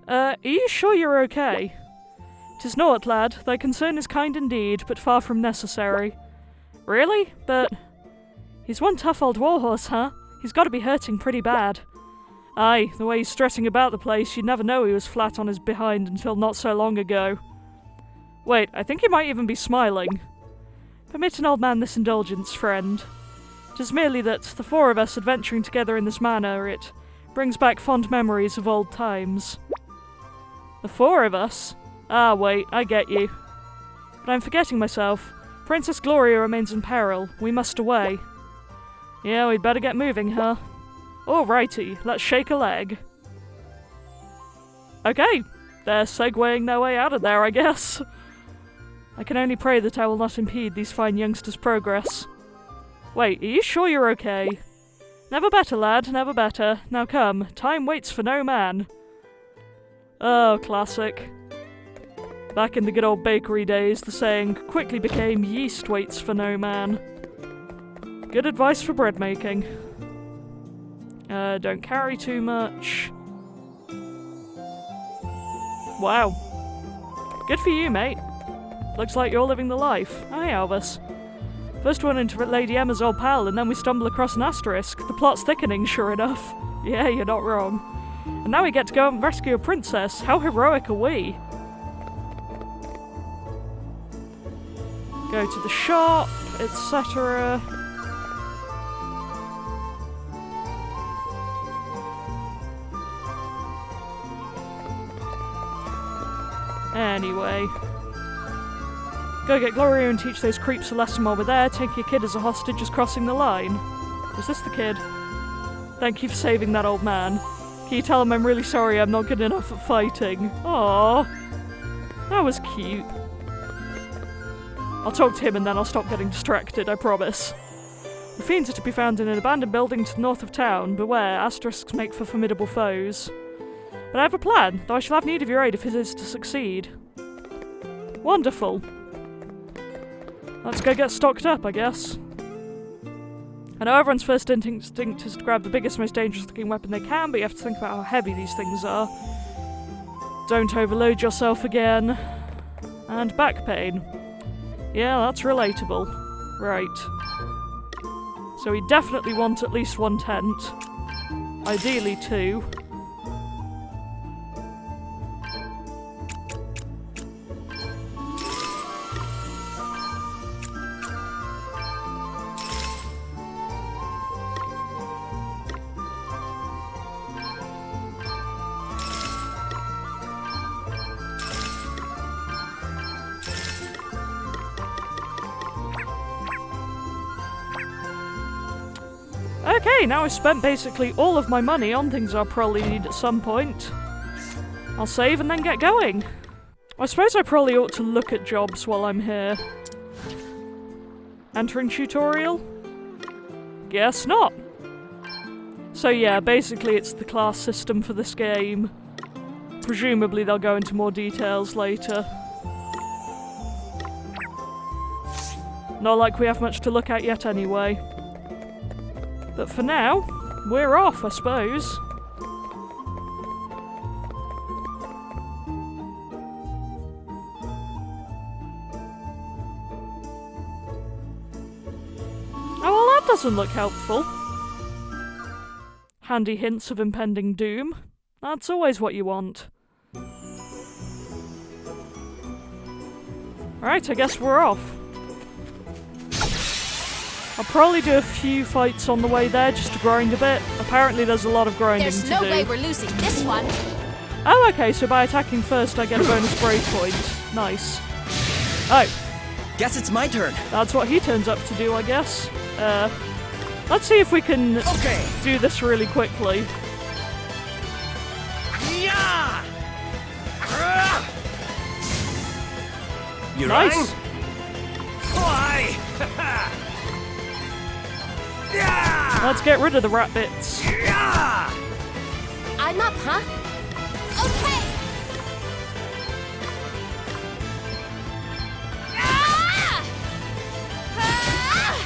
A: Are you sure you're okay? 'Tis naught, lad. Thy concern is kind indeed, but far from necessary. Really? But... he's one tough old warhorse, huh? He's got to be hurting pretty bad. Aye, the way he's stressing about the place, you'd never know he was flat on his behind until not so long ago. Wait, I think he might even be smiling. Permit an old man this indulgence, friend. 'Tis merely that, the four of us adventuring together in this manner, it brings back fond memories of old times. The four of us? Ah, wait, I get you. But I'm forgetting myself. Princess Gloria remains in peril. We must away. Yeah, we'd better get moving, huh? Alrighty, let's shake a leg. Okay, they're segueing their way out of there, I guess. I can only pray that I will not impede these fine youngsters' progress. Wait, are you sure you're okay? Never better, lad, never better. Now come, time waits for no man. Oh, classic. Back in the good old bakery days, the saying quickly became yeast waits for no man. Good advice for bread making. Don't carry too much. Wow. Good for you, mate. Looks like you're living the life. Hi, Albus. First one into Lady Emma's old pal, and then we stumble across an asterisk. The plot's thickening, sure enough. Yeah, you're not wrong. And now we get to go and rescue a princess. How heroic are we? Go to the shop, etc. Anyway. Go get Gloria and teach those creeps a lesson while we're there. Take your kid as a hostage as crossing the line. Is this the kid? Thank you for saving that old man. Can you tell him I'm really sorry I'm not good enough at fighting? Aww. That was cute. I'll talk to him and then I'll stop getting distracted, I promise. The fiends are to be found in an abandoned building to the north of town. Beware, asterisks make for formidable foes. But I have a plan, though I shall have need of your aid if it is to succeed. Wonderful. Let's go get stocked up, I guess. I know everyone's first instinct is to grab the biggest, most dangerous looking weapon they can, but you have to think about how heavy these things are. Don't overload yourself again. And back pain. Yeah, that's relatable. Right. So we definitely want at least one tent. Ideally two. Okay, now I've spent basically all of my money on things I'll probably need at some point. I'll save and then get going. I suppose I probably ought to look at jobs while I'm here. Entering tutorial? Guess not. So yeah, basically it's the class system for this game. Presumably they'll go into more details later. Not like we have much to look at yet anyway. But for now, we're off, I suppose. doesn't look helpful. Handy hints of impending doom. That's always what you want. Alright, I guess we're off. I'll probably do a few fights on the way there just to grind a bit. Apparently there's a lot of grinding to do.
K: There's no way we're losing this one.
A: Oh, okay, so by attacking first I get a bonus brave point. Nice. Oh.
F: Guess it's my turn.
A: That's what he turns up to do, I guess. Let's see if we can do this really quickly.
J: Yeah! You
A: Nice.
J: rang? Why? Yeah!
A: Let's get rid of the rat bits.
J: Yeah!
K: I'm up, huh? Okay! Ah! Ah!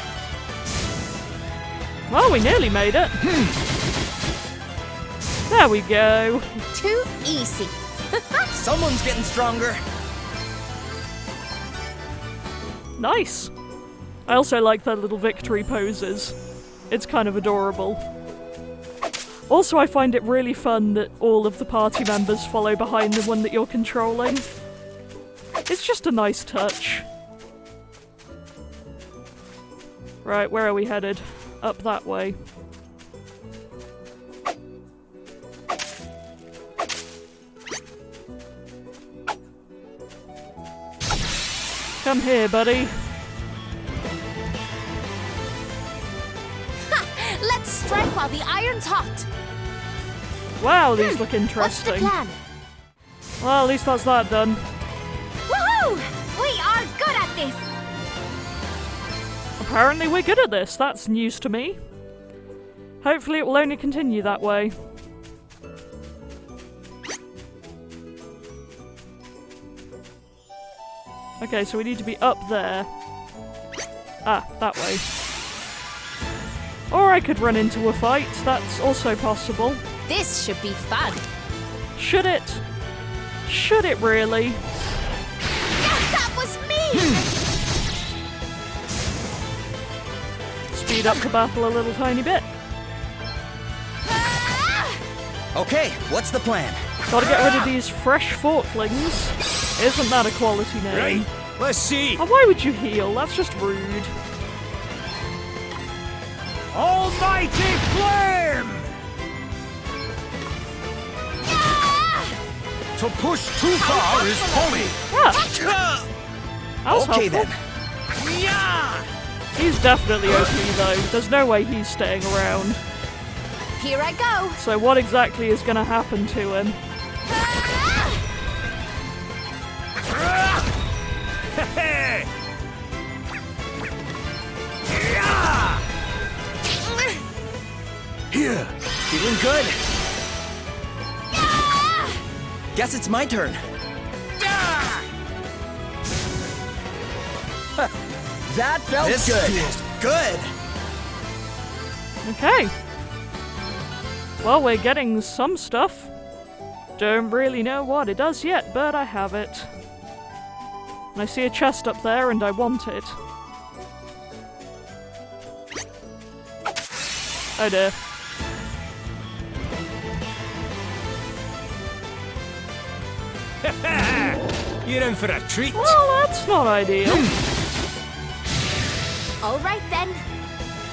A: Well, we nearly made it. There we go.
K: Too easy.
F: Someone's getting stronger.
A: Nice. I also like their little victory poses. It's kind of adorable. Also, I find it really fun that all of the party members follow behind the one that you're controlling. It's just a nice touch. Right, where are we headed? Up that way. Come here, buddy.
K: Let's strike while the iron's hot.
A: Wow, these look
K: What's the
A: interesting.
K: plan?
A: Well, at least that's that done.
K: Woohoo! We are good at this.
A: Apparently we're good at this. That's news to me. Hopefully it will only continue that way. Okay, so we need to be up there. Ah, that way. Or I could run into a fight. That's also possible.
K: This should be fun.
A: Should it? Should it really?
K: Yes, that was me!
A: Speed up the battle a little tiny bit.
F: Okay, what's the plan?
A: Gotta get rid of these fresh forklings. Isn't that a quality name?
J: Right, let's see.
A: And why would you heal? That's just rude.
J: Almighty flame! To push too far is folly.
A: Yeah. That was
F: Okay
A: helpful.
F: then.
J: Yeah!
A: He's definitely OP though. There's no way he's staying around.
K: Here I go.
A: So what exactly is going to happen to him?
J: Here.
F: Feeling good. Guess it's my turn. That felt
J: This
F: good.
J: feels
F: Good.
A: Okay. Well, we're getting some stuff. Don't really know what it does yet, but I have it. And I see a chest up there and I want it. Oh dear.
J: You're in for a treat.
A: Well, that's not ideal.
K: All right then.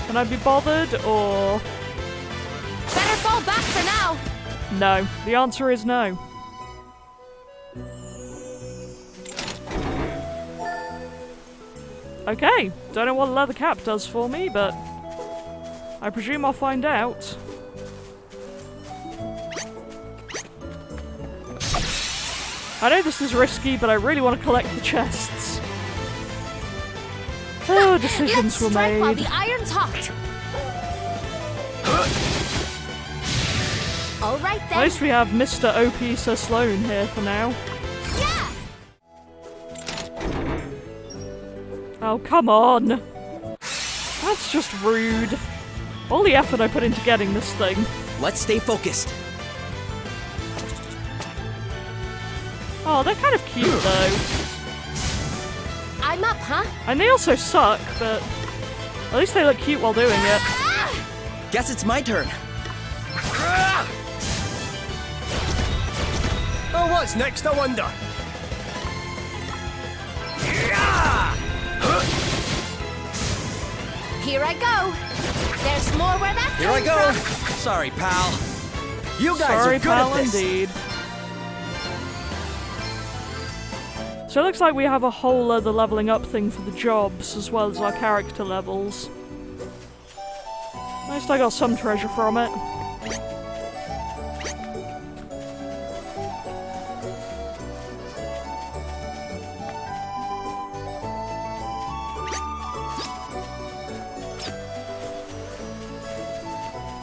A: Can I be bothered, or...
K: Better fall back for now.
A: No. The answer is no. Okay. Don't know what a leather cap does for me, but... I presume I'll find out. I know this is risky, but I really want to collect the chests. Oh, decisions
K: Let's
A: were
K: strike while
A: made.
K: the iron's hot. All right
A: At
K: then.
A: least we have Mr. OP Sir Sloan here for now.
K: Yeah.
A: Oh, come on. That's just rude. All the effort I put into getting this thing.
F: Let's stay focused.
A: Oh, they're kind of cute though.
K: I'm up, huh?
A: And they also suck, but At least they look cute while doing it.
F: Guess it's my turn.
J: Oh, what's next, I wonder?
K: Here I go. There's more where that
F: Here I
K: came
F: go.
K: from.
F: Sorry, pal. You guys
A: Sorry,
F: are good
A: pal,
F: at this.
A: indeed. So it looks like we have a whole other leveling up thing for the jobs, as well as our character levels. At least I got some treasure from it.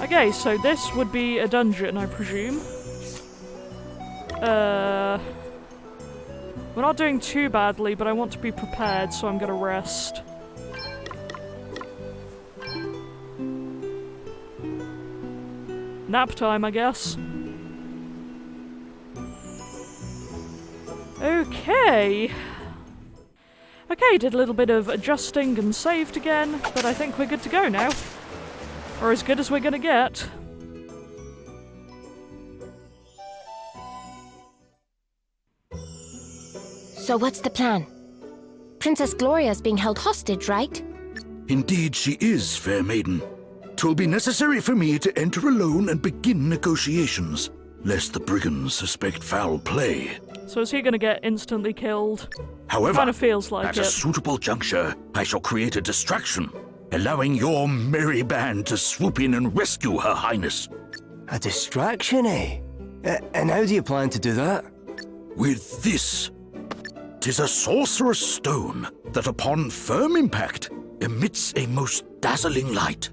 A: Okay, so this would be a dungeon, I presume. We're not doing too badly, but I want to be prepared, so I'm gonna rest. Nap time, I guess. Okay. Okay, did a little bit of adjusting and saved again, but I think we're good to go now. Or as good as we're gonna get.
K: So what's the plan? Princess Gloria's being held hostage, right?
D: Indeed she is, fair maiden. 'Twill be necessary for me to enter alone and begin negotiations, lest the brigands suspect foul play.
A: So is he gonna get instantly killed?
D: However,
A: Kinda feels like
D: at
A: it.
D: a suitable juncture, I shall create a distraction, allowing your merry band to swoop in and rescue Her Highness.
J: A distraction, eh? And how do you plan to do that?
D: With this. 'Tis a sorcerer's stone that upon firm impact emits a most dazzling light.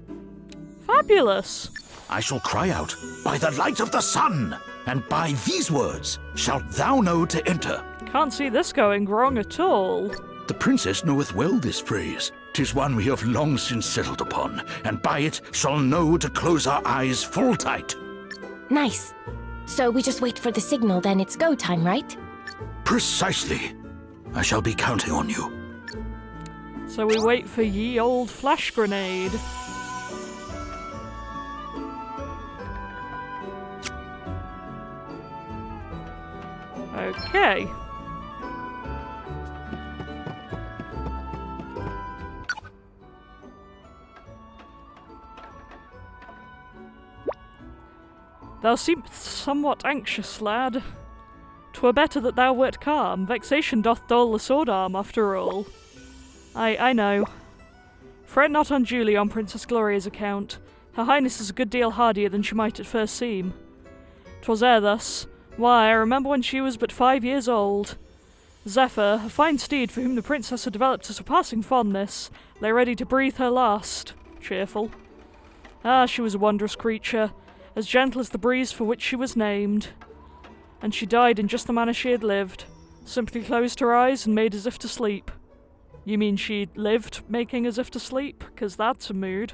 A: Fabulous!
D: I shall cry out, "By the light of the sun!" And by these words shalt thou know to enter.
A: Can't see this going wrong at all.
D: The princess knoweth well this phrase. 'Tis one we have long since settled upon, and by it shall know to close our eyes full tight.
K: Nice. So we just wait for the signal, then it's go time, right?
D: Precisely. I shall be counting on you.
A: So we wait for ye old flash grenade. Okay. Thou seemst somewhat anxious, lad. 'Twere better that thou wert calm. Vexation doth dull the sword arm, after all. I know. Fret not unduly on Princess Gloria's account. Her Highness is a good deal hardier than she might at first seem. 'Twas ere thus. Why, I remember when she was but 5 years old. Zephyr, a fine steed for whom the princess had developed a surpassing fondness, lay ready to breathe her last. Cheerful. Ah, she was a wondrous creature, as gentle as the breeze for which she was named. And she died in just the manner she had lived, simply closed her eyes and made as if to sleep. You mean she lived making as if to sleep? 'Cause that's a mood.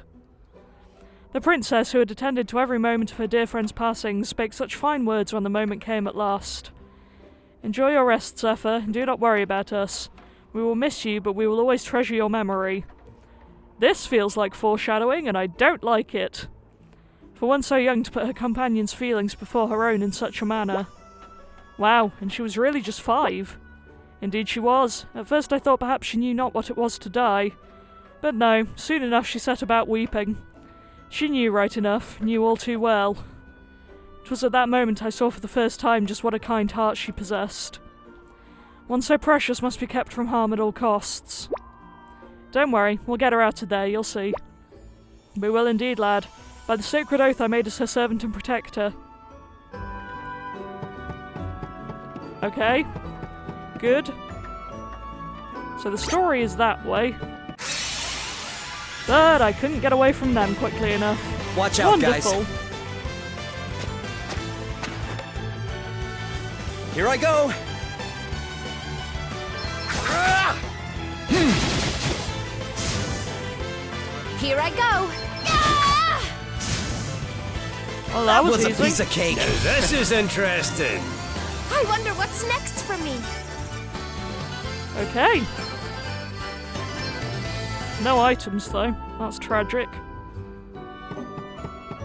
A: The princess, who had attended to every moment of her dear friend's passing, spake such fine words when the moment came at last. Enjoy your rest, Zephyr, and do not worry about us. We will miss you, but we will always treasure your memory. This feels like foreshadowing, and I don't like it. For one so young to put her companion's feelings before her own in such a manner. Wow, and she was really just 5. Indeed she was. At first I thought perhaps she knew not what it was to die. But no, soon enough she set about weeping. She knew right enough, knew all too well. It was at that moment I saw for the first time just what a kind heart she possessed. One so precious must be kept from harm at all costs. Don't worry, we'll get her out of there, you'll see. We will indeed, lad. By the sacred oath I made as her servant and protector. Okay. Good. So the story is that way. But I couldn't get away from them quickly enough.
F: Watch out,
A: Wonderful.
F: guys. Here I go.
K: Here I go.
A: Well, that was
F: a
A: easy.
F: piece of cake.
J: This is interesting.
K: I wonder what's next for me.
A: Okay. No items, though. That's tragic.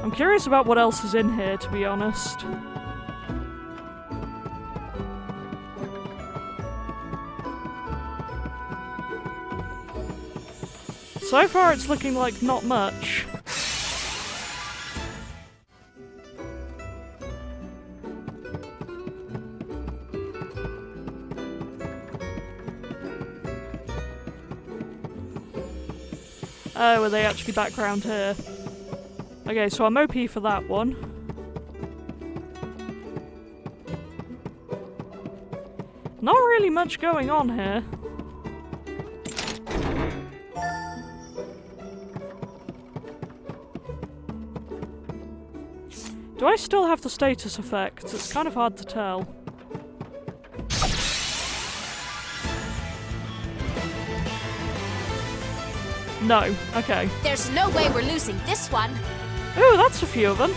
A: I'm curious about what else is in here, to be honest. So far, it's looking like not much. Oh, are they actually back round here? Okay, so I'm OP for that one. Not really much going on here. Do I still have the status effects? It's kind of hard to tell. No. Okay.
K: There's no way we're losing this one.
A: Ooh, that's a few of them.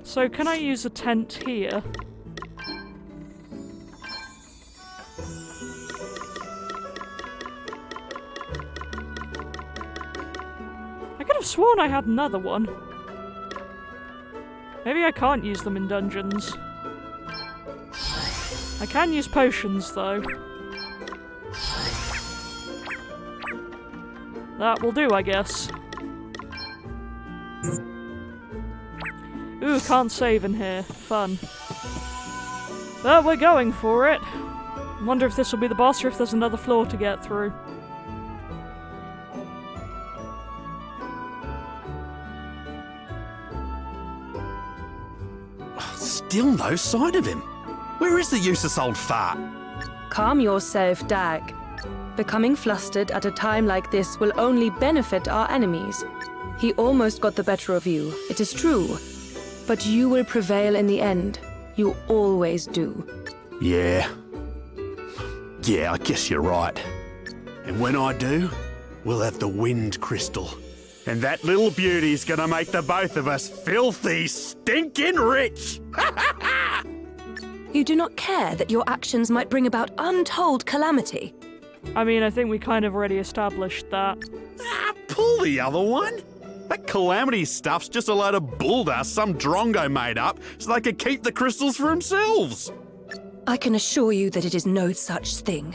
A: So can I use a tent here? I could have sworn I had another one. Maybe I can't use them in dungeons. I can use potions, though. That will do, I guess. Ooh, can't save in here. Fun. But we're going for it. Wonder if this will be the boss or if there's another floor to get through.
N: Still no sign of him. Where is the useless old fart?
L: Calm yourself, Dag. Becoming flustered at a time like this will only benefit our enemies. He almost got the better of you, it is true. But you will prevail in the end. You always do.
N: Yeah, I guess you're right. And when I do, we'll have the wind crystal. And that little beauty's gonna make the both of us filthy, stinking rich!
C: You do not care that your actions might bring about untold calamity.
A: I mean, I think we kind of already established that.
N: Pull the other one! That calamity stuff's just a load of bulldust some drongo made up so they could keep the crystals for themselves.
C: I can assure you that it is no such thing.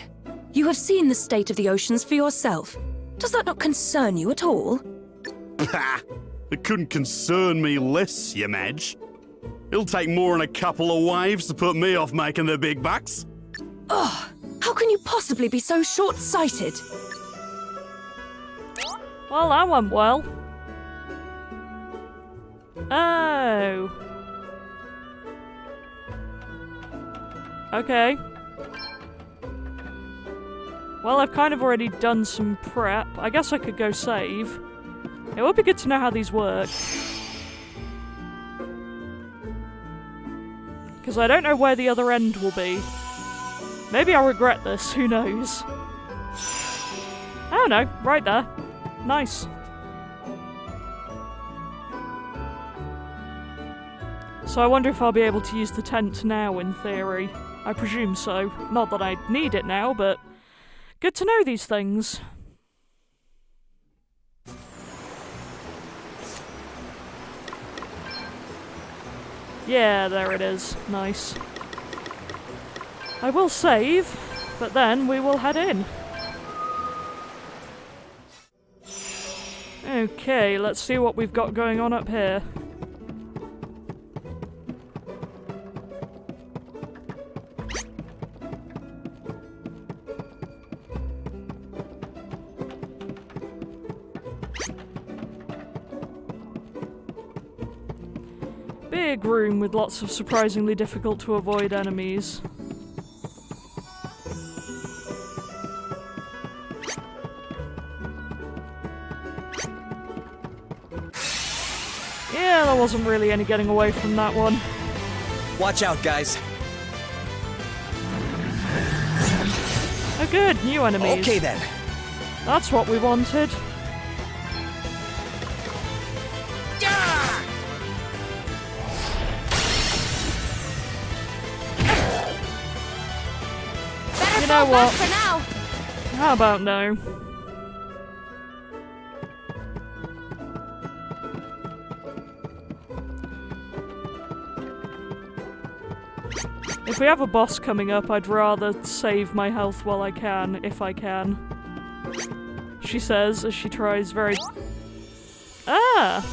C: You have seen the state of the oceans for yourself. Does that not concern you at all?
N: Pah! It couldn't concern me less, you Madge. It'll take more than a couple of waves to put me off making the big bucks.
C: Oh, how can you possibly be so short-sighted?
A: Well, that went well. Oh. Okay. Well, I've kind of already done some prep. I guess I could go save. It would be good to know how these work. Because I don't know where the other end will be. Maybe I'll regret this, who knows? Oh no, right there. Nice. So I wonder if I'll be able to use the tent now, in theory. I presume so. Not that I need it now, but good to know these things. Yeah, there it is. Nice. I will save, but then we will head in. Okay, let's see what we've got going on up here. Big room with lots of surprisingly difficult to avoid enemies. Yeah, there wasn't really any getting away from that one.
F: Watch out, guys.
A: Oh good, new enemies.
F: Okay then.
A: That's what we wanted. You know what?
K: For now.
A: How about no? If we have a boss coming up, I'd rather save my health while I can, if I can. She says, as she tries very... Ah!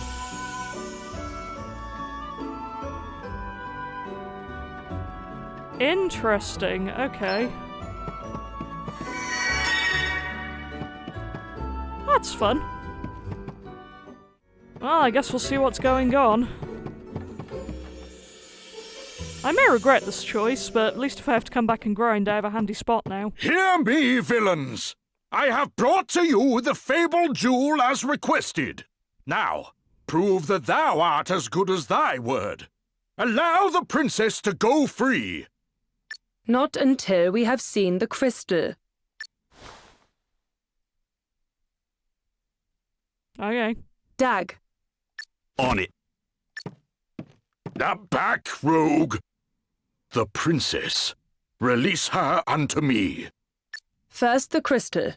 A: Interesting, okay. That's fun. Well, I guess we'll see what's going on. I may regret this choice, but at least if I have to come back and grind, I have a handy spot now.
D: Hear me, villains! I have brought to you the fabled jewel as requested. Now, prove that thou art as good as thy word. Allow the princess to go free.
L: Not until we have seen the crystal.
A: Okay.
L: Dag.
N: On it.
D: Back, rogue! The princess. Release her unto me.
L: First the crystal.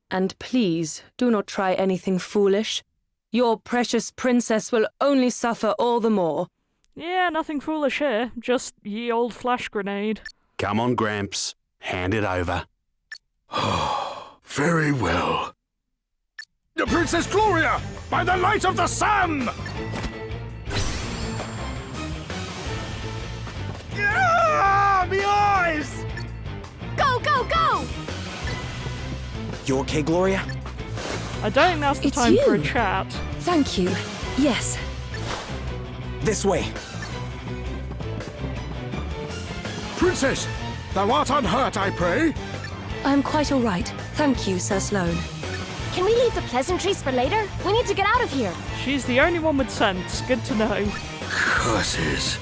L: And please, do not try anything foolish. Your precious princess will only suffer all the more.
A: Yeah, nothing foolish here. Just ye old flash grenade.
N: Come on, Gramps. Hand it over.
D: Very well. The Princess Gloria! By the light of the sun!
J: Ah, me eyes!
K: Go, go, go!
F: You okay, Gloria?
A: I don't think that's the
C: It's
A: time for a
C: you.
A: chat.
C: Thank you. Yes.
F: This way.
D: Princess, thou art unhurt, I pray?
C: I'm quite all right. Thank you, Sir Sloane.
K: Can we leave the pleasantries for later? We need to get out of here.
A: She's the only one with sense. Good to know.
D: Curses.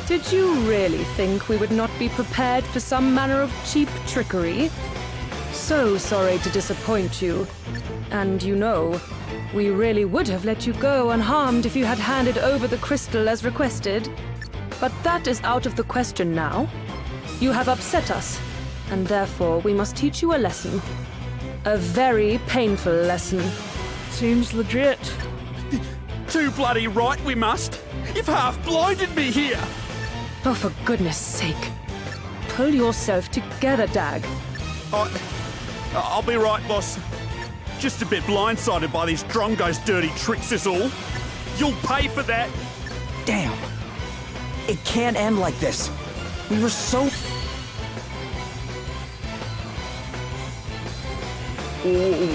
L: Did you really think we would not be prepared for some manner of cheap trickery? So sorry to disappoint you. And you know, we really would have let you go unharmed if you had handed over the crystal as requested. But that is out of the question now. You have upset us, and therefore we must teach you a lesson. A very painful lesson.
A: Seems legit.
N: Too bloody right we must. You've half blinded me here.
L: Oh, for goodness sake. Pull yourself together, Dag.
N: I'll be right, boss. Just a bit blindsided by these Drongo's dirty tricks is all. You'll pay for that.
F: Damn. It can't end like this. We were so...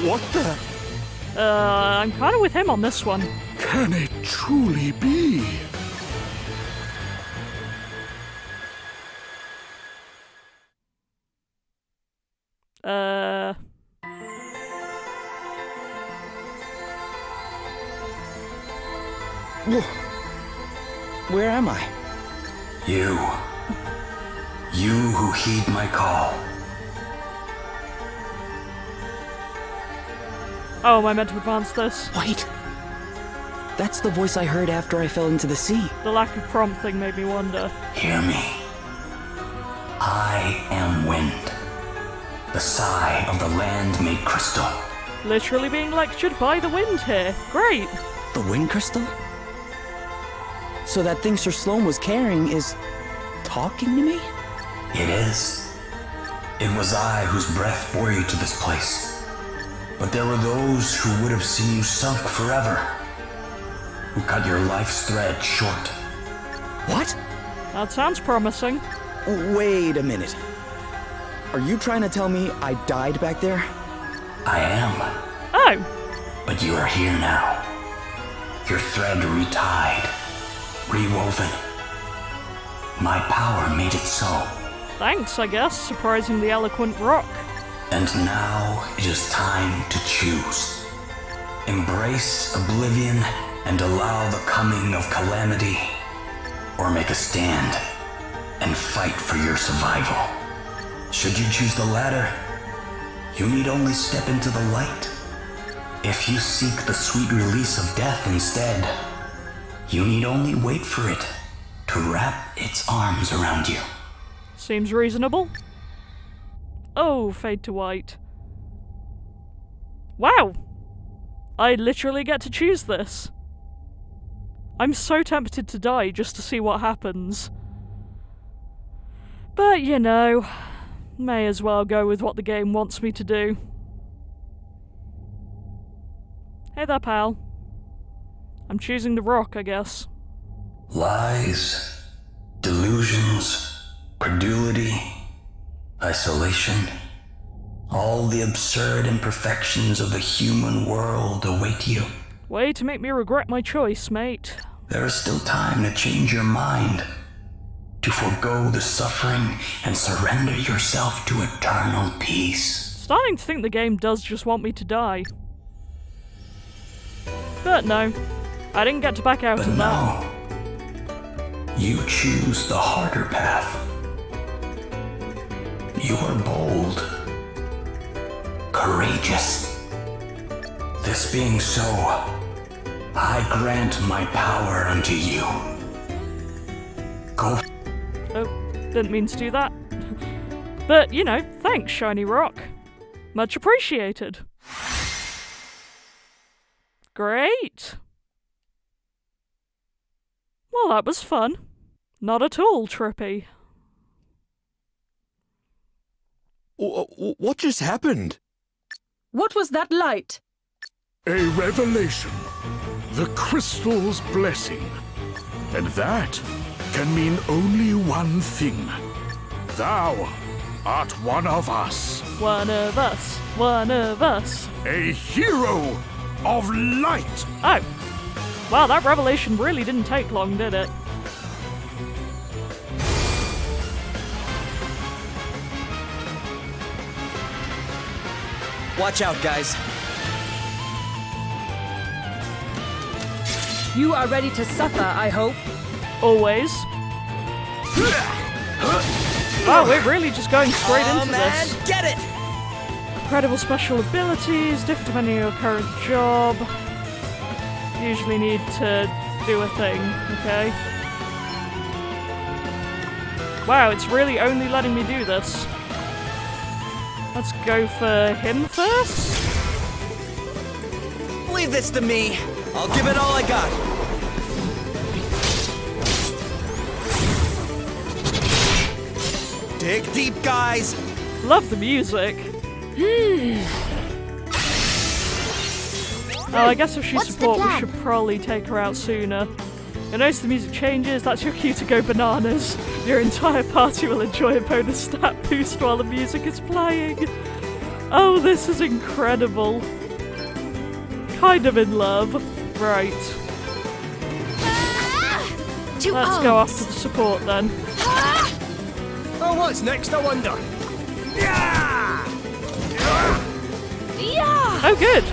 N: What the?
A: I'm kind of with him on this one.
D: Can it truly be?
F: Where am I?
B: You. You who heed my call.
A: Oh, am I meant to advance this?
F: Wait. That's the voice I heard after I fell into the sea.
A: The lack of prompting made me wonder.
B: Hear me. I am wind. The sigh of the land made crystal.
A: Literally being lectured by the wind here. Great.
F: The wind crystal? So that thing Sir Sloane was carrying is... talking to me?
B: It is. It was I whose breath bore you to this place. But there were those who would have seen you sunk forever. Who cut your life's thread short.
F: What?
A: That sounds promising.
F: Wait a minute. Are you trying to tell me I died back there?
B: I am.
A: Oh.
B: But you are here now. Your thread retied. Rewoven. My power made it so.
A: Thanks, I guess. Surprisingly eloquent rock.
B: And now it is time to choose. Embrace oblivion and allow the coming of calamity, or make a stand and fight for your survival. Should you choose the latter, you need only step into the light. If you seek the sweet release of death instead, you need only wait for it to wrap its arms around you.
A: Seems reasonable. Oh, fade to white. Wow! I literally get to choose this. I'm so tempted to die just to see what happens. But, you know, may as well go with what the game wants me to do. Hey there, pal. I'm choosing the rock, I guess.
B: Lies, delusions, credulity, isolation, all the absurd imperfections of the human world await you.
A: Way to make me regret my choice, mate.
B: There is still time to change your mind, to forego the suffering and surrender yourself to eternal peace.
A: Starting to think the game does just want me to die. But no, I didn't get to back out of that.
B: You choose the harder path. You are bold, courageous. This being so, I grant my power unto you. Go.
A: Oh, didn't mean to do that. But, you know, thanks, Shiny Rock. Much appreciated. Great. Well, that was fun. Not at all trippy.
N: What just happened?
L: What was that light?
D: A revelation. The crystal's blessing. And that can mean only one thing. Thou art one of us.
A: One of us. One of us.
D: A hero of light.
A: Oh. Wow, that revelation really didn't take long, did it?
F: Watch out, guys.
L: You are ready to suffer, I hope.
A: Always. Oh, we're really just going straight into this.
F: Get it!
A: Incredible special abilities, different depending on your current job. Usually need to do a thing, okay? Wow, it's really only letting me do this. Let's go for him first.
F: Leave this to me. I'll give it all I got. Dig deep, guys.
A: Love the music. Oh, I guess if she's support, we should probably take her out sooner. You'll notice the music changes, that's your cue to go bananas. Your entire party will enjoy a bonus stat boost while the music is playing. Oh, this is incredible. Kind of in love. Right. Let's go after the support then.
J: Oh, what's next, I wonder? Yeah!
A: Oh, good.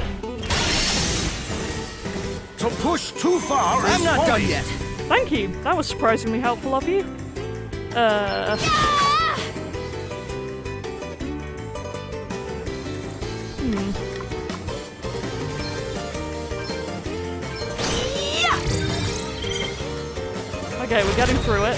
D: To push too far is
F: I'm not done yet.
A: Thank you. That was surprisingly helpful of you. Okay, we're getting through it.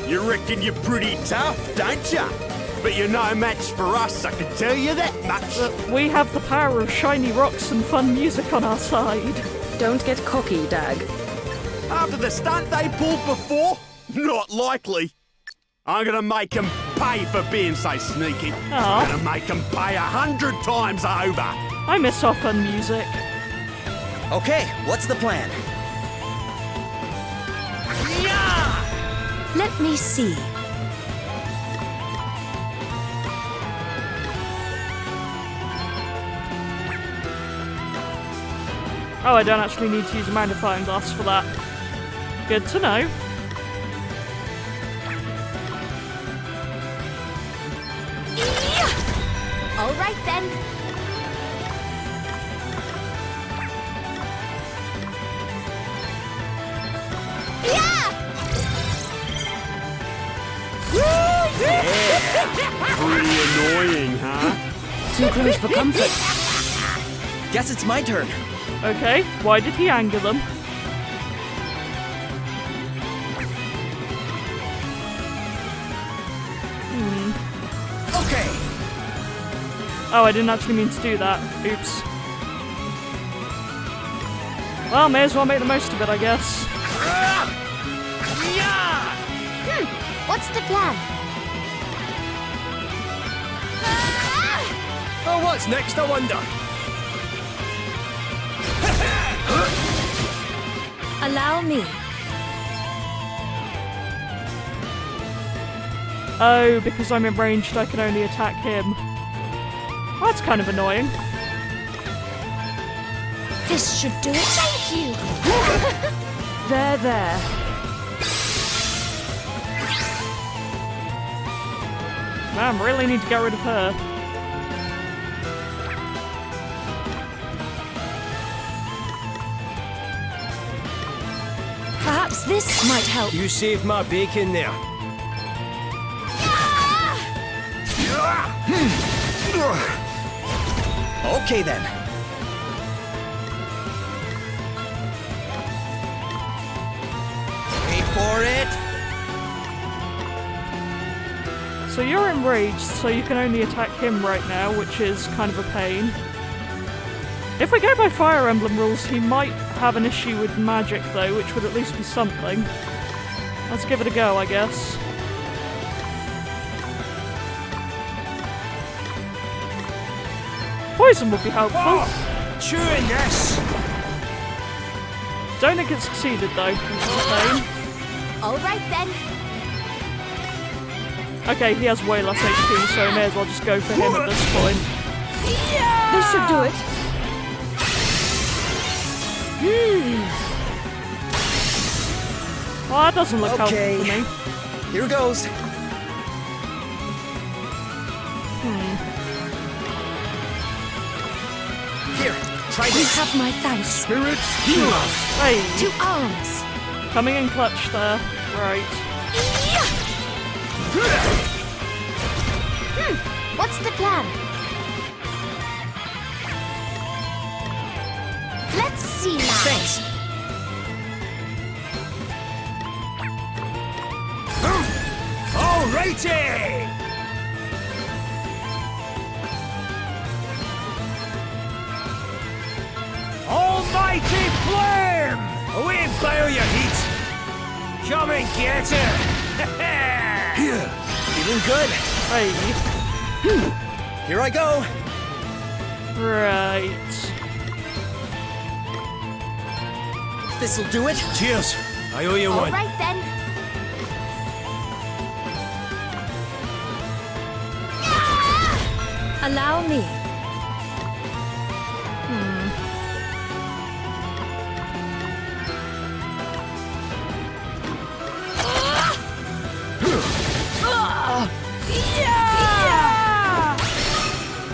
N: You reckon you're pretty tough, don't ya? But you're no match for us, I can tell you that much.
A: We have the power of shiny rocks and fun music on our side.
L: Don't get cocky, Dag.
N: After the stunt they pulled before? Not likely. I'm gonna make them pay for being so sneaky. I'm gonna make them pay 100 times over.
A: I miss our fun music.
F: Okay, what's the plan?
C: Let me see.
A: Oh, I don't actually need to use a magnifying glass for that. Good to know.
K: All right then.
N: Pretty annoying, huh?
L: Too close for comfort.
F: Guess it's my turn.
A: Okay, why did he anger them?
F: Okay.
A: Oh, I didn't actually mean to do that. Oops. Well, may as well make the most of it, I guess.
K: What's the plan?
J: Oh, what's next, I wonder?
C: Allow me.
A: Oh, because I'm enraged, I can only attack him. That's kind of annoying.
M: This should do it.
K: Thank you!
L: There.
A: Man, really need to get rid of her.
C: Perhaps this might help.
J: You saved my bacon there.
F: Okay then. Wait for it.
A: So you're enraged, so you can only attack him right now, which is kind of a pain. If we go by Fire Emblem rules, he might have an issue with magic though, which would at least be something. Let's give it a go, I guess. Poison would be helpful.
J: Chewing this!
A: Don't think it succeeded though, which is a pain.
K: Alright then.
A: Okay, he has way less HP, so I may as well just go for him at this point.
L: This should do it.
A: Well, that doesn't look
F: Okay.
A: helpful to me.
F: Here goes. Here, try
C: You
F: this.
C: have my thanks.
N: Spirits, heal us!
A: Hey,
C: To arms.
A: coming in clutch there. Right.
K: What's the plan? Let's see now.
F: Thanks.
J: Alrighty! Almighty flame! Away and fire your heat! Come and get her!
F: Here. Feeling good.
A: Hey.
F: Here I go.
A: Right.
F: This'll do it.
J: Cheers! I owe you one.
K: Alright then.
C: Allow me.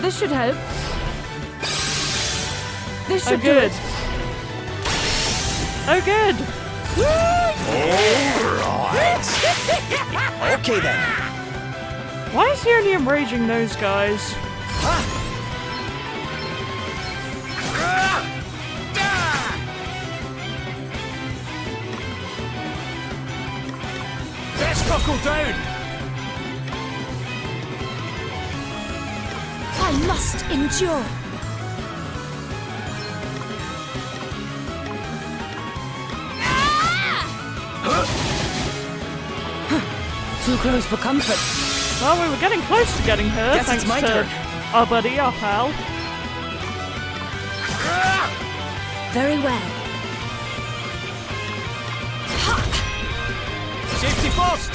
L: This should help. This
A: Oh,
L: should do
A: good.
L: it.
A: Oh, good.
F: Okay then.
A: Why is he only enraging those guys?
J: Let's buckle down!
C: I must endure.
L: Too close for comfort.
A: Well, we were getting close to getting her,
F: Guess
A: thanks
F: it's my
A: to
F: turn.
A: our buddy, our pal.
C: Very well.
J: Safety first!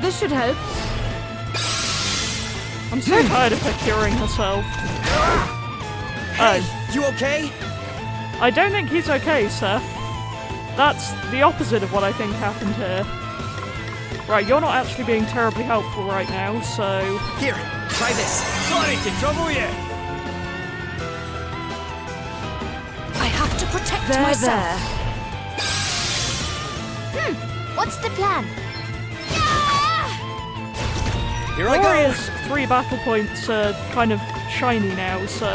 L: This should help.
A: I'm so tired of her curing herself. Oh,
F: You okay?
A: I don't think he's okay, Seth. That's the opposite of what I think happened here. Right, you're not actually being terribly helpful right now, so...
F: Here, try this.
J: Sorry to trouble you!
C: I have to protect
L: There.
C: myself.
K: What's the plan?
F: Here I go!
A: Gloria's 3 battle points are kind of shiny now, so...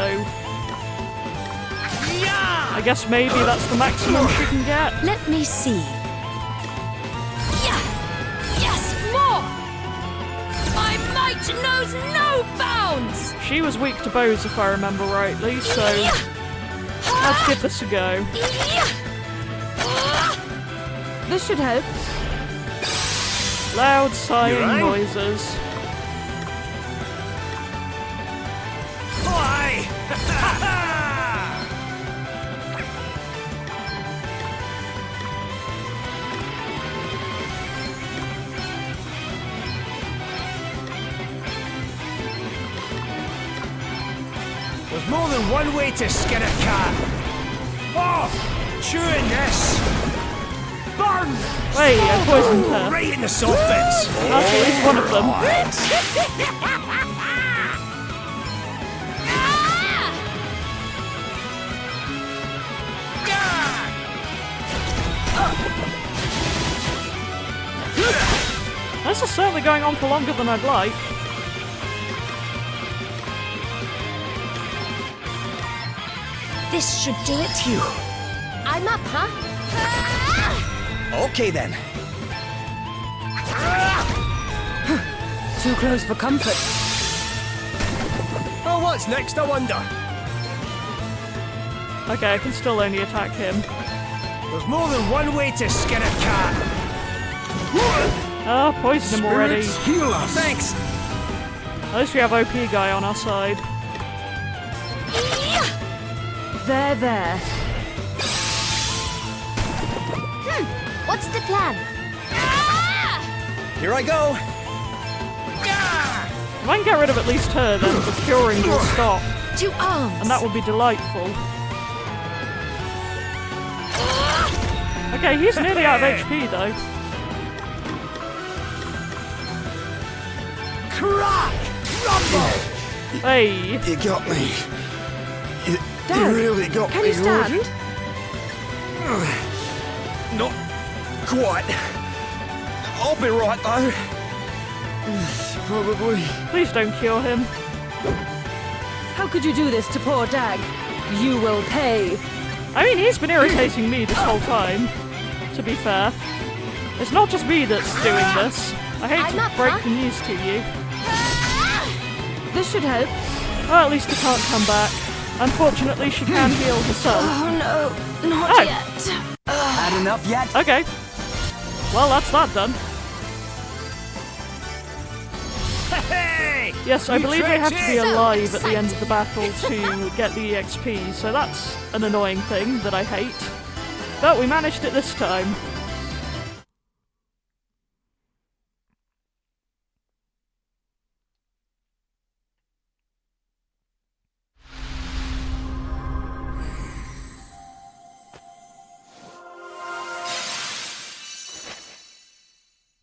A: I guess maybe that's the maximum she can get.
C: Let me see.
I: Yeah! Yes, more! My might knows no bounds!
A: She was weak to bows, if I remember rightly, so... Let's give this a go.
L: This should help.
A: Loud sighing
J: You rang?
A: noises.
J: Fly! There's more than one way to skin a cat. Oh, chewing this. Burn!
A: Wait, I poisoned her.
J: Right in the soft bits.
A: That's at least one of them. This is certainly going on for longer than I'd like.
C: This should do it.
F: Phew.
K: I'm up, huh?
F: Okay then.
L: Too close for comfort.
J: Oh, what's next, I wonder?
A: Okay, I can still only attack him.
J: There's more than one way to skin a cat.
A: Ah, poisoned him already.
D: Spirits heal us.
J: Thanks.
A: At least we have OP guy on our side.
L: There.
K: What's the plan?
F: Here I go!
A: If I can get rid of at least her, then the curing will stop.
C: To arms.
A: And that would be delightful. Okay, he's nearly out of HP though.
J: Crack! Rumble!
A: Hey!
N: You got me. You
L: Dad,
N: really got
L: can
N: me
L: you stand?
N: good.
F: Not quite. I'll be right though. Probably.
A: Please don't cure him.
L: How could you do this to poor Dag? You will pay.
A: I mean, he's been irritating me this whole time, to be fair. It's not just me that's doing this. I hate to break the news to you.
L: This should help.
A: Well, at least he can't come back. Unfortunately, she can heal herself.
C: Oh no, not
A: Oh.
C: yet.
F: Had enough yet?
A: Okay. Well, that's that done.
J: Hey!
A: Yes, I believe they have to be
K: So
A: alive at the end of the battle to get the EXP, so that's an annoying thing that I hate. But we managed it this time.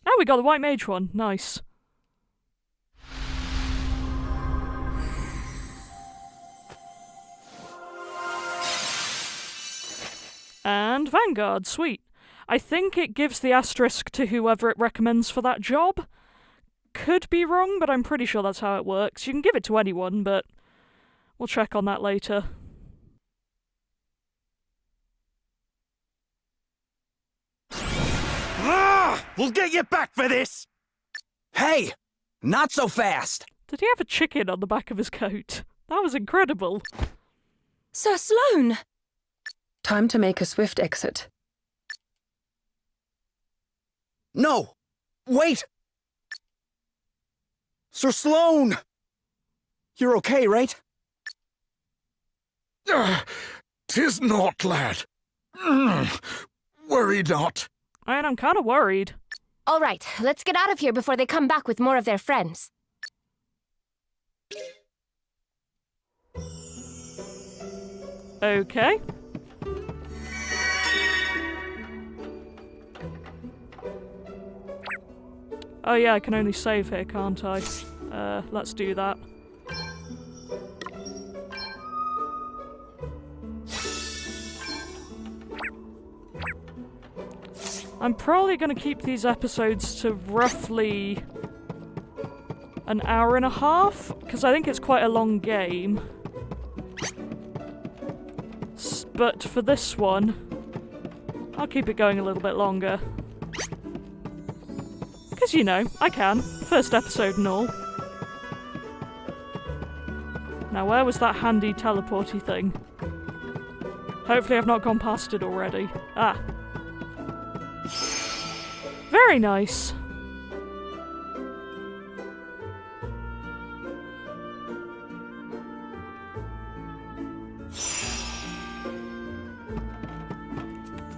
A: Oh, we got the White Mage one. Nice. And Vanguard, sweet. I think it gives the asterisk to whoever it recommends for that job. Could be wrong, but I'm pretty sure that's how it works. You can give it to anyone, but we'll check on that later.
J: We'll get you back for this!
F: Hey! Not so fast!
A: Did he have a chicken on the back of his coat? That was incredible.
C: Sir Sloane!
L: Time to make a swift exit.
F: No! Wait! Sir Sloane! You're okay, right?
D: 'Tis not, lad. Worry not.
A: And I'm kind of worried.
K: All right, let's get out of here before they come back with more of their friends.
A: Okay. Oh yeah, I can only save here, can't I? Let's do that. I'm probably going to keep these episodes to roughly an hour and a half, because I think it's quite a long game. But for this one, I'll keep it going a little bit longer. Because, you know, I can. First episode and all. Now, where was that handy teleporty thing? Hopefully I've not gone past it already. Ah. Very nice.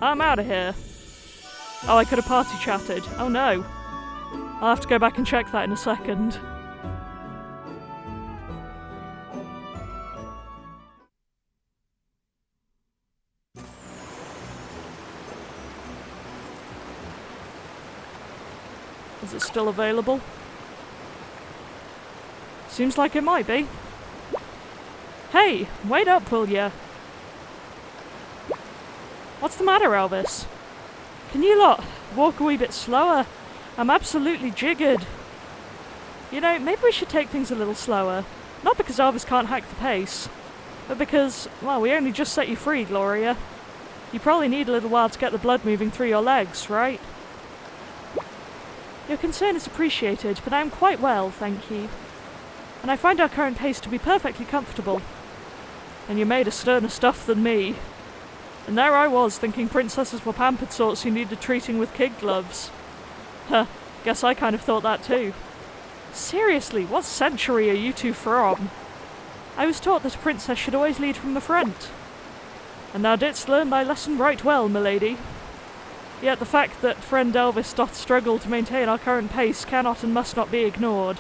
A: I'm out of here. Oh, I could have party chatted. Oh no. I'll have to go back and check that in a second. Is it still available? Seems like it might be. Hey, wait up, will ya? What's the matter, Elvis? Can you lot walk a wee bit slower? I'm absolutely jiggered. You know, maybe we should take things a little slower. Not because Elvis can't hack the pace, but because, well, we only just set you free, Gloria. You probably need a little while to get the blood moving through your legs, right? Your concern is appreciated, but I am quite well, thank you. And I find our current pace to be perfectly comfortable. And you're made of sterner stuff than me. And there I was, thinking princesses were pampered sorts who needed treating with kid gloves. Huh, guess I kind of thought that too. Seriously, what century are you two from? I was taught that a princess should always lead from the front. And thou didst learn thy lesson right well, milady. Yet the fact that friend Elvis doth struggle to maintain our current pace cannot and must not be ignored.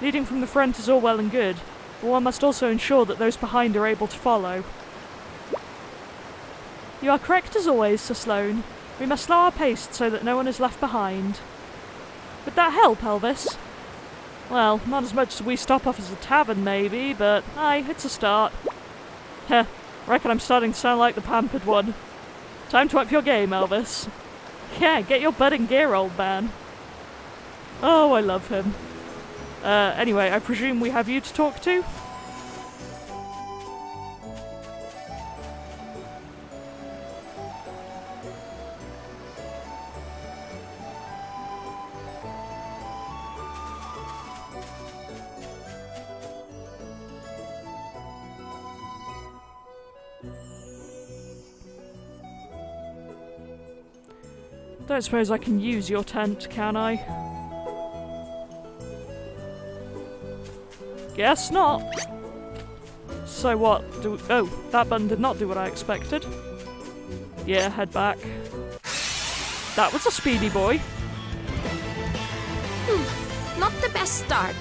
A: Leading from the front is all well and good, but one must also ensure that those behind are able to follow. You are correct as always, Sir Sloane. We must slow our pace so that no one is left behind. Would that help, Elvis? Well, not as much as we stop off as a tavern, maybe, but aye, it's a start. Heh, reckon I'm starting to sound like the pampered one. Time to up your game, Elvis. Yeah, get your butt in gear, old man. Oh, I love him. Anyway, I presume we have you to talk to? Don't suppose I can use your tent, can I? Guess not. So what? Oh, that button did not do what I expected. Yeah, head back. That was a speedy boy.
K: Not the best start.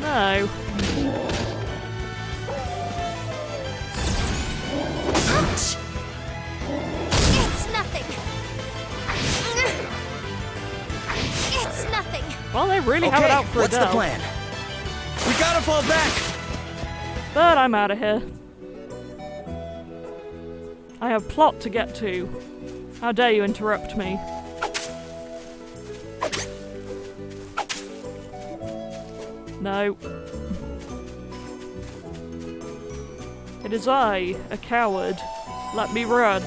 A: No.
K: Ouch! It's nothing. It's nothing.
A: Well, they really have it out for
F: what's
A: Adele.
F: the plan? We gotta fall back!
A: But I'm out of here. I have plot to get to. How dare you interrupt me? No. It is I, a coward. Let me run.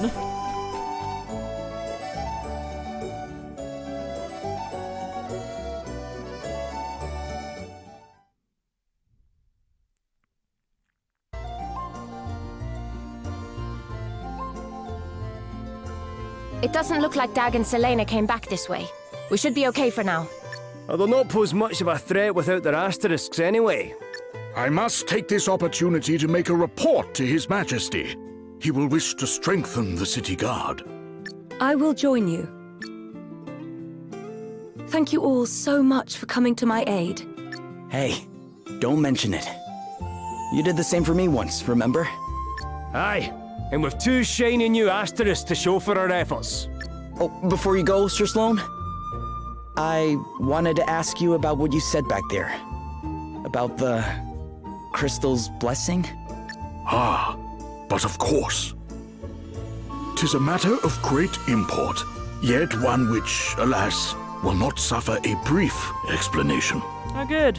K: It doesn't look like Dag and Selena came back this way. We should be okay for now.
J: They'll not pose much of a threat without their asterisks anyway.
D: I must take this opportunity to make a report to His Majesty. He will wish to strengthen the city guard.
C: I will join you. Thank you all so much for coming to my aid.
F: Hey, don't mention it. You did the same for me once, remember?
J: Aye, and with 2 shiny new asterisks to show for our efforts.
F: Oh, before you go, Sir Sloane, I wanted to ask you about what you said back there. About the crystal's blessing?
D: Ah, but of course. 'Tis a matter of great import, yet one which, alas, will not suffer a brief explanation.
A: Oh, good.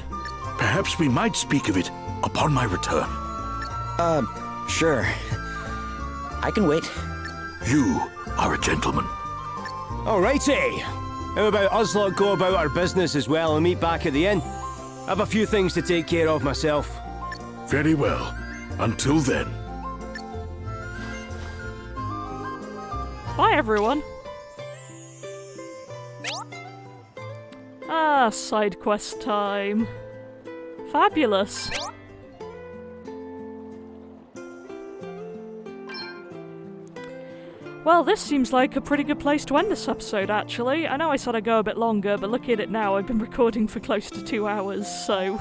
D: Perhaps we might speak of it upon my return.
F: Sure. I can wait.
D: You are a gentleman.
J: Alrighty. How about us lot go about our business as well and meet back at the inn? I have a few things to take care of myself.
D: Very well. Until then.
A: Bye, everyone. Ah, side quest time. Fabulous. Well, this seems like a pretty good place to end this episode, actually. I know I said I'd go a bit longer, but looking at it now, I've been recording for close to 2 hours, so...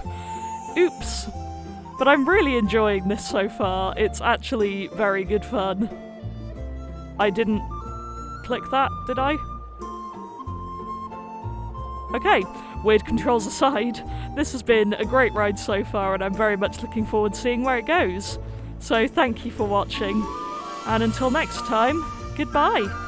A: Oops. But I'm really enjoying this so far. It's actually very good fun. I didn't click that, did I? Okay, weird controls aside, this has been a great ride so far, and I'm very much looking forward to seeing where it goes. So thank you for watching, and until next time, goodbye.